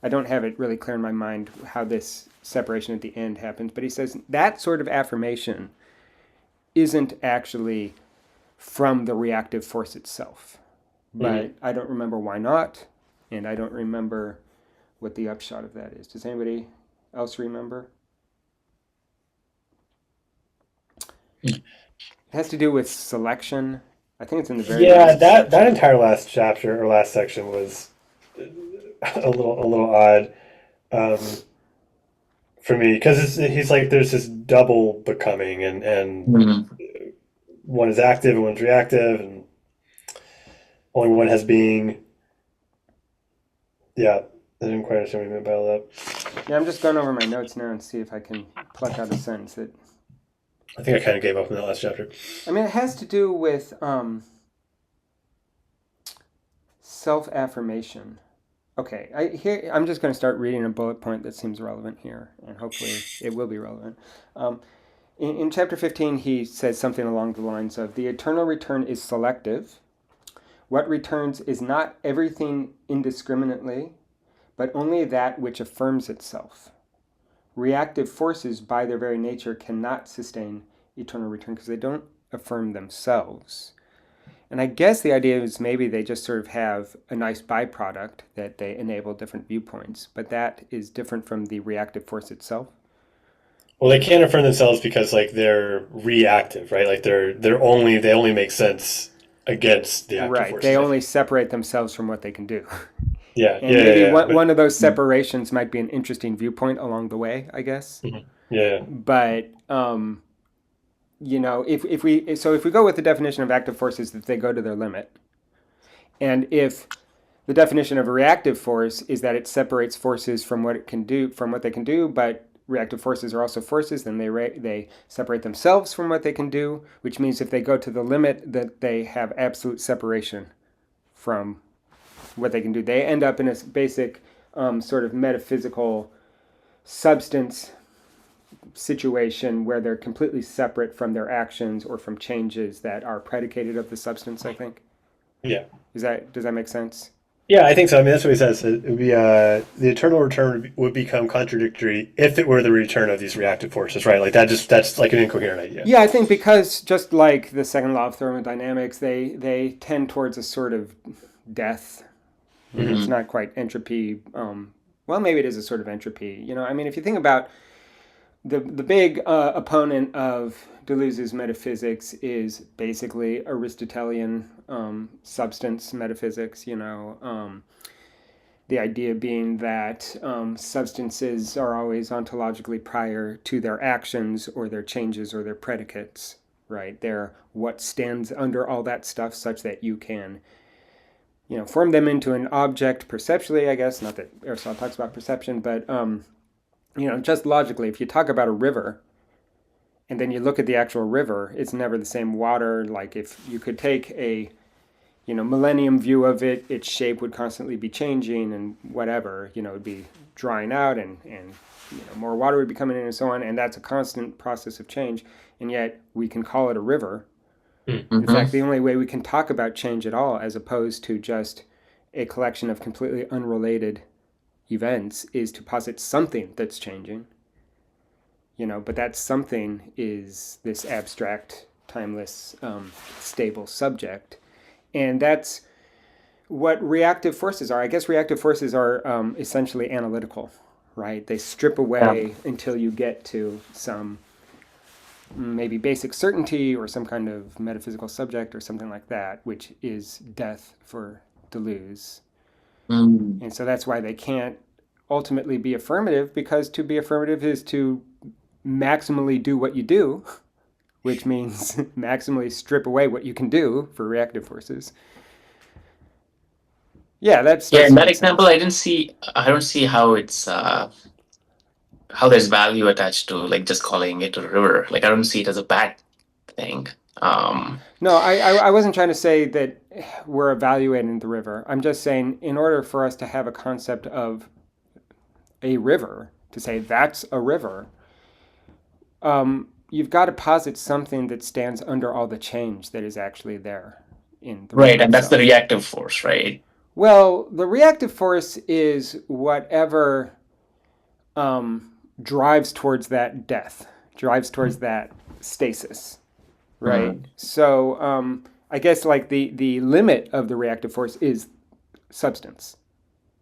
I don't have it really clear in my mind how this separation at the end happens. But he says that sort of affirmation isn't actually from the reactive force itself. Hmm. But I don't remember why not, and I don't remember what the upshot of that is. Does anybody else remember? It has to do with selection. I think it's in the very Yeah, last that section. entire last chapter or last section was a little odd um, for me because he's like there's this double becoming and Hmm. one is active and one's reactive and only one has being. Yeah, I didn't quite understand what you meant by all that. Yeah, I'm just going over my notes now and see if I can pluck out a sentence that. I think I kind of gave up in that last chapter. I mean, it has to do with self affirmation. Okay, I'm just going to start reading a bullet point that seems relevant here, and hopefully it will be relevant. Um, in chapter 15, he says something along the lines of the eternal return is selective. What returns is not everything indiscriminately, but only that which affirms itself. Reactive forces, by their very nature, cannot sustain eternal return because they don't affirm themselves. And I guess the idea is maybe they just sort of have a nice byproduct that they enable different viewpoints, but that is different from the reactive force itself. Well, they can't affirm themselves because like they're reactive, right? Like they only make sense against the active Right. They forces. I only think. separate themselves from what they can do. Yeah, And yeah, yeah, maybe yeah. one, But one of those separations might be an interesting viewpoint along the way, I guess. mhm. Yeah, But if we go with the definition of active forces that they go to their limit, and if the definition of a reactive force is that it separates forces from what it can do from what they can do, but reactive forces are also forces, then they separate themselves from what they can do, which means if they go to the limit that they have absolute separation from what they can do. They end up in a basic sort of metaphysical substance situation where they're completely separate from their actions or from changes that are predicated of the substance, I think. yeah, Does that make sense? yeah. I think so. I mean, that's what he says. It would be the eternal return would become contradictory if it were the return of these reactive forces, right? Like that's like an incoherent idea. Yeah, I think because just like the second law of thermodynamics, they tend towards a sort of death. It's Hmm. not quite entropy. Well, maybe it is a sort of entropy. I mean, if you think about the big opponent of Deleuze's metaphysics is basically Aristotelian substance metaphysics, the idea being that substances are always ontologically prior to their actions or their changes or their predicates, right? They're what stands under all that stuff such that you can, form them into an object perceptually, I guess. Not that Aristotle talks about perception, but, just logically, if you talk about a river and then you look at the actual river, it's never the same water. Like if you could take a millennium view of it, its shape would constantly be changing and whatever, it would be drying out and more water would be coming in and so on. And that's a constant process of change. And yet we can call it a river. In fact, the only way we can talk about change at all, as opposed to just a collection of completely unrelated events, is to posit something that's changing. But that something is this abstract, timeless, stable subject. And that's what reactive forces are. I guess reactive forces are essentially analytical, right? They strip away until you get to some maybe basic certainty or some kind of metaphysical subject or something like that, which is death for Deleuze. And so that's why they can't ultimately be affirmative, because to be affirmative is to maximally do what you do, which means maximally strip away what you can do for reactive forces. Yeah, that's In that example, I don't see how it's how there's value attached to like just calling it a river. Like I don't see it as a bad thing. No, I wasn't trying to say that we're evaluating the river. I'm just saying in order for us to have a concept of a river, to say that's a river, you've got to posit something that stands under all the change that is actually there in the right, river and that's the itself. reactive force, right? Well, the reactive force is whatever drives towards that death, drives towards that stasis, right? So I guess like the limit of the reactive force is substance,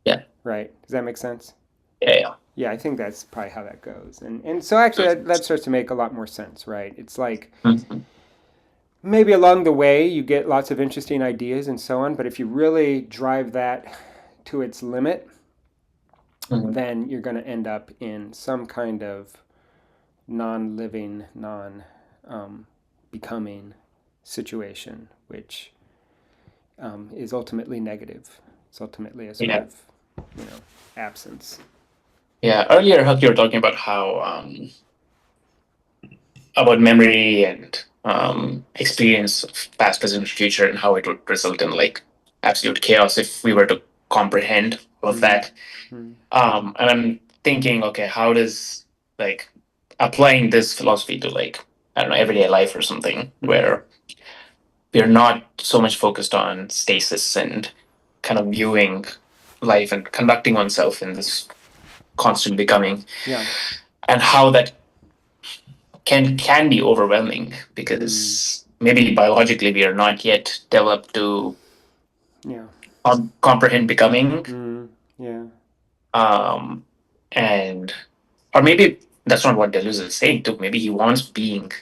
Yeah, right? Does that make sense? yeah. Yeah, I think that's probably how that goes. And so actually that starts to make a lot more sense, right? It's like maybe along the way you get lots of interesting ideas and so on, but if you really drive that to its limit, then you're going to end up in some kind of non-living, non-becoming situation, which is ultimately negative. It's ultimately a sort of, absence. Yeah, earlier, Huck, you were talking about how about memory and experience of past, present, future, and how it would result in like absolute chaos if we were to comprehend all of that. And I'm thinking, okay, how does like applying this philosophy to like I don't know everyday life or something where we're not so much focused on stasis and kind of viewing life and conducting oneself in this constant becoming, Yeah. and how that can be overwhelming because maybe biologically we are not yet developed to comprehend becoming. Yeah. And or maybe that's not what Deleuze is saying too. Maybe he wants being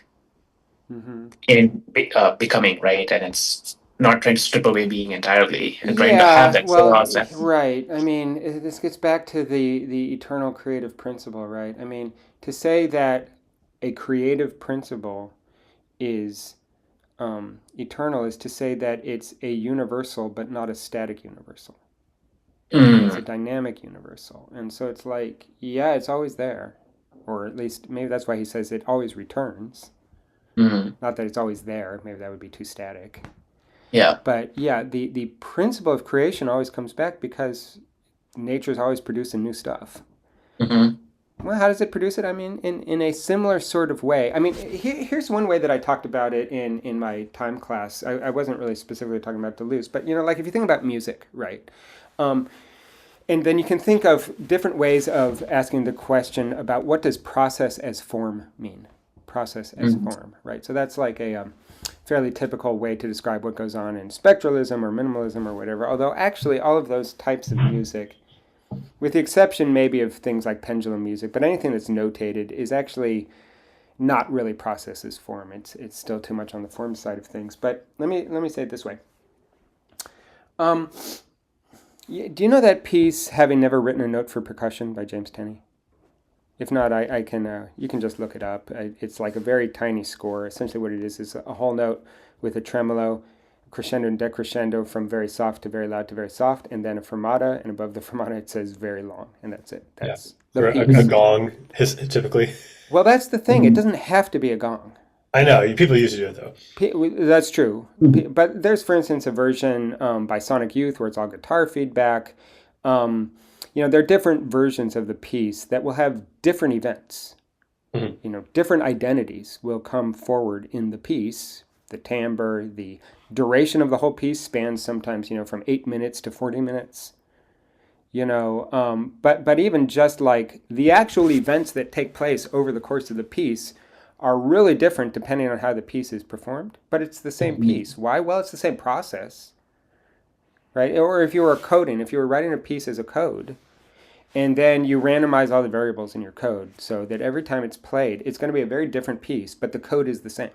in becoming, right? And it's not trying to strip away being entirely and trying to have Yeah, that well, chaos. right. I mean, this gets back to the eternal creative principle, right? I mean, to say that a creative principle is eternal is to say that it's a universal but not a static universal. It's a dynamic universal. And so it's like, yeah, it's always there. Or at least maybe that's why he says it always returns. Not that it's always there. Maybe that would be too static. Yeah. But yeah, the principle of creation always comes back because nature's always producing new stuff. Well, how does it produce it? I mean, in a similar sort of way. I mean, here's one way that I talked about it in my time class. I wasn't really specifically talking about Deleuze, but like if you think about music, right? And then you can think of different ways of asking the question about what does process as form mean? Process as form, right? So that's like a fairly typical way to describe what goes on in spectralism or minimalism or whatever. Although actually all of those types of music, with the exception maybe of things like pendulum music, but anything that's notated is actually not really process as form. It's still too much on the form side of things. But let me say it this way. Um, do you know that piece, Having Never Written a Note for Percussion by James Tenney? If not, I can. You can just look it up. It's like a very tiny score. Essentially, what it is a whole note with a tremolo, crescendo and decrescendo from very soft to very loud to very soft, and then a fermata. And above the fermata, it says very long, and that's it. Yeah. That's the Or a piece. gong, typically. Well, that's the thing. It doesn't have to be a gong. I know people used to do it though. That's true. But there's, for instance, a version by Sonic Youth where it's all guitar feedback. There are different versions of the piece that will have different events. Mhm. Different identities will come forward in the piece. The timbre, the duration of the whole piece spans sometimes, from 8 minutes to 40 minutes. But even just like the actual events that take place over the course of the piece are really different depending on how the piece is performed. But it's the same piece. Why? Well, it's the same process, right? Or if you were coding, if you were writing a piece as a code, and then you randomize all the variables in your code so that every time it's played, it's going to be a very different piece, but the code is the same.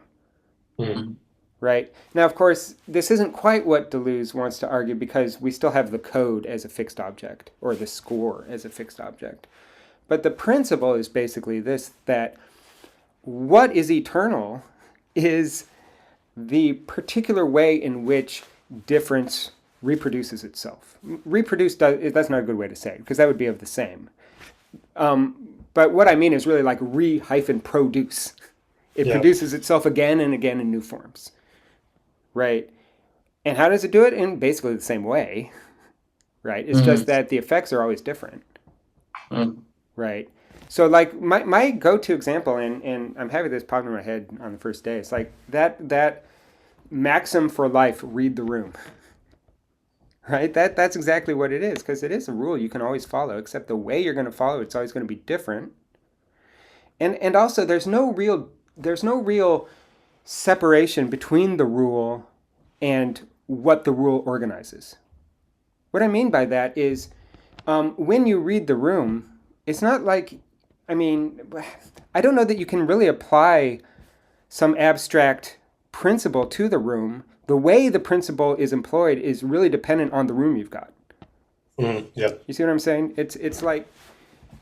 Mhm. Right? Now, of course, this isn't quite what Deleuze wants to argue because we still have the code as a fixed object or the score as a fixed object. But the principle is basically this, that what is eternal is the particular way in which difference reproduces itself. That's not a good way to say it because that would be of the same. But what I mean is really like re-produce. It produces itself again and again in new forms. Right? And how does it do it? In basically the same way. Right? It's just that the effects are always different. Right? So like my go-to example, and I'm having this pop in my head on the first day, it's like that maxim for life, read the room. Right? That's exactly what it is, because it is a rule you can always follow, except the way you're going to follow it's always going to be different. And also there's no real separation between the rule and what the rule organizes. What I mean by that is when you read the room, it's not like, I don't know that you can really apply some abstract principle to the room. The way the principle is employed is really dependent on the room you've got. Yeah. You see what I'm saying? It's like,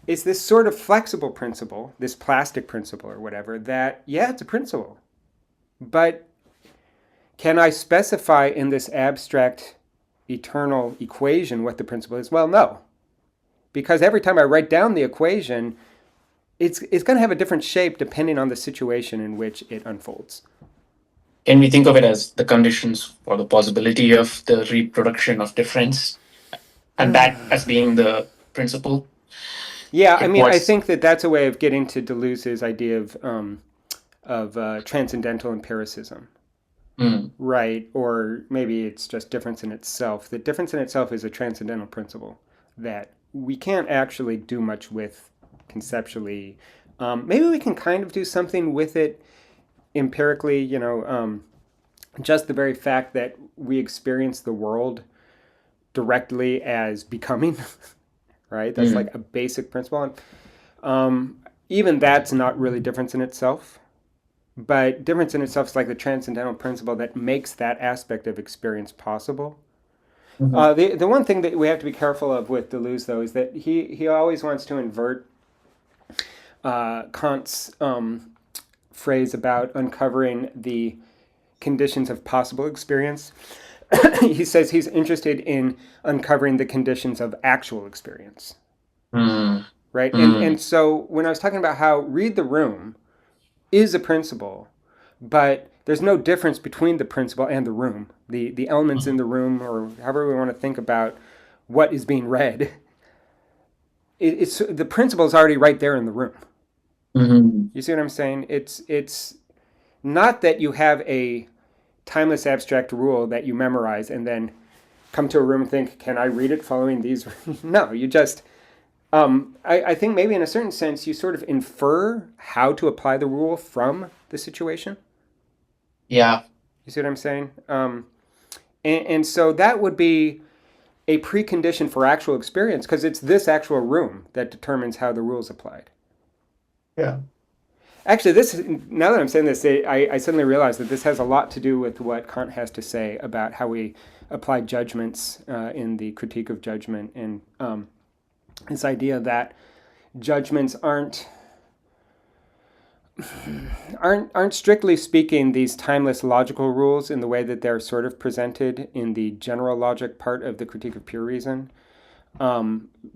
it's this sort of flexible principle, this plastic principle or whatever, that, yeah, it's a principle. But can I specify in this abstract eternal equation what the principle is? Well, no. Because every time I write down the equation, it's going to have a different shape depending on the situation in which it unfolds. Can we think of it as the conditions for the possibility of the reproduction of difference, and that as being the principle? Yeah, I think that's a way of getting to Deleuze's idea of transcendental empiricism. Right? Or maybe it's just difference in itself. The difference in itself is a transcendental principle that we can't actually do much with conceptually. Maybe we can kind of do something with it empirically, just the very fact that we experience the world directly as becoming, right? That's like a basic principle. Even that's not really difference in itself. But difference in itself is like the transcendental principle that makes that aspect of experience possible. The one thing that we have to be careful of with Deleuze, though, is that he always wants to invert Kant's phrase about uncovering the conditions of possible experience. He says he's interested in uncovering the conditions of actual experience. Right? And so when I was talking about how read the room is a principle, but there's no difference between the principle and the room, the elements in the room, or however we want to think about what is being read. It's the principle is already right there in the room. You see what I'm saying? It's not that you have a timeless abstract rule that you memorize and then come to a room and think, can I read it following these? No, you just... I think maybe in a certain sense you sort of infer how to apply the rule from the situation. Yeah. You see what I'm saying? And so that would be a precondition for actual experience, because it's this actual room that determines how the rule is applied. Yeah. Actually, this now that I'm saying this, I suddenly realize that this has a lot to do with what Kant has to say about how we apply judgments in the Critique of Judgment, and this idea that judgments aren't strictly speaking these timeless logical rules in the way that they're sort of presented in the general logic part of the Critique of Pure Reason.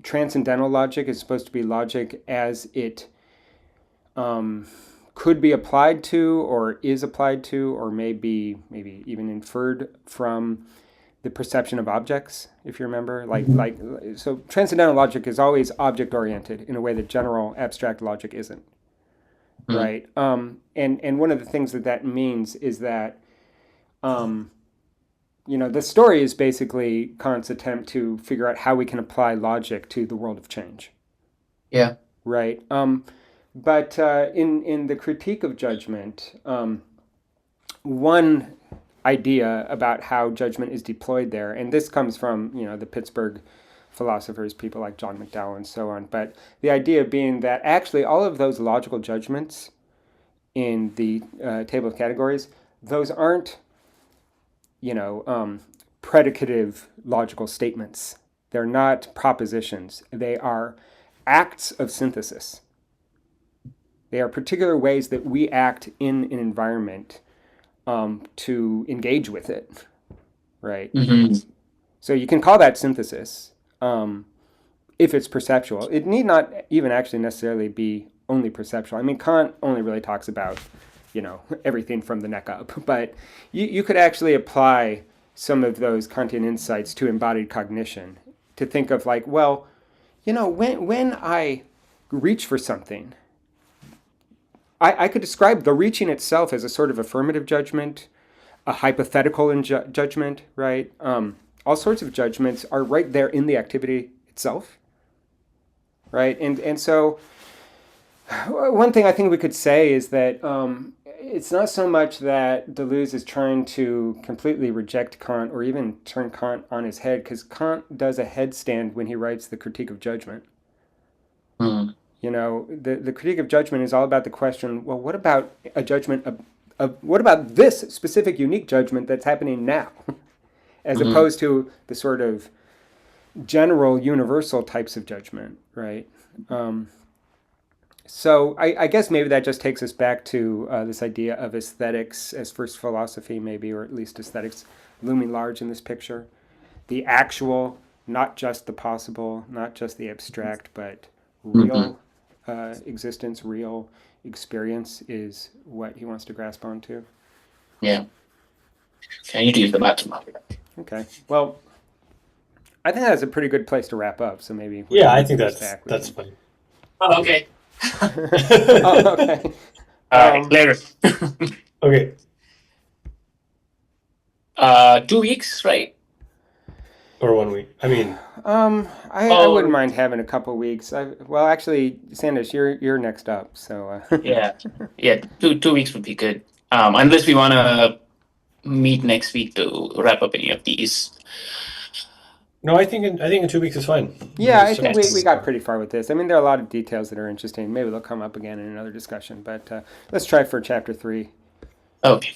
Transcendental logic is supposed to be logic as it could be applied to, or is applied to, or maybe even inferred from the perception of objects. If you remember, so transcendental logic is always object oriented in a way that general abstract logic isn't. Mm. Right. And one of the things that means is that the story is basically Kant's attempt to figure out how we can apply logic to the world of change. Yeah. Right. But in the Critique of Judgment, one idea about how judgment is deployed there, and this comes from the Pittsburgh philosophers, people like John McDowell and so on, but the idea being that actually all of those logical judgments in the table of categories, those aren't predicative logical statements. They're not propositions. They are acts of synthesis. They are particular ways that we act in an environment to engage with it, right? Mm-hmm. So you can call that synthesis if it's perceptual. It need not even actually necessarily be only perceptual. I mean, Kant only really talks about, everything from the neck up. But you could actually apply some of those Kantian insights to embodied cognition to think of like, well, when I reach for something, I could describe the reaching itself as a sort of affirmative judgment, a hypothetical judgment, right? All sorts of judgments are right there in the activity itself, right? And so one thing I think we could say is that it's not so much that Deleuze is trying to completely reject Kant or even turn Kant on his head, because Kant does a headstand when he writes the Critique of Judgment. Mm. The Critique of Judgment is all about the question, well, what about a judgment what about this specific unique judgment that's happening now, as opposed to the sort of general universal types of judgment, right? So I guess maybe that just takes us back to this idea of aesthetics as first philosophy, maybe, or at least aesthetics looming large in this picture. The actual, not just the possible, not just the abstract, but real existence, real experience is what he wants to grasp onto. Yeah. Okay, I need to use the bathroom. Okay. Well, I think that's a pretty good place to wrap up. So maybe I think that's fine. Oh, okay. Oh, okay. All right, later. Okay. 2 weeks, right? Or 1 week. I mean, I wouldn't mind having a couple weeks. Well, actually, Sanders, you're next up, so. Yeah. 2 weeks would be good. Unless we want to meet next week to wrap up any of these. no, I think in 2 weeks is fine. Yeah, I think we got pretty far with this. I mean, there are a lot of details that are interesting. Maybe they'll come up again in another discussion, but let's try for chapter 3. Okay.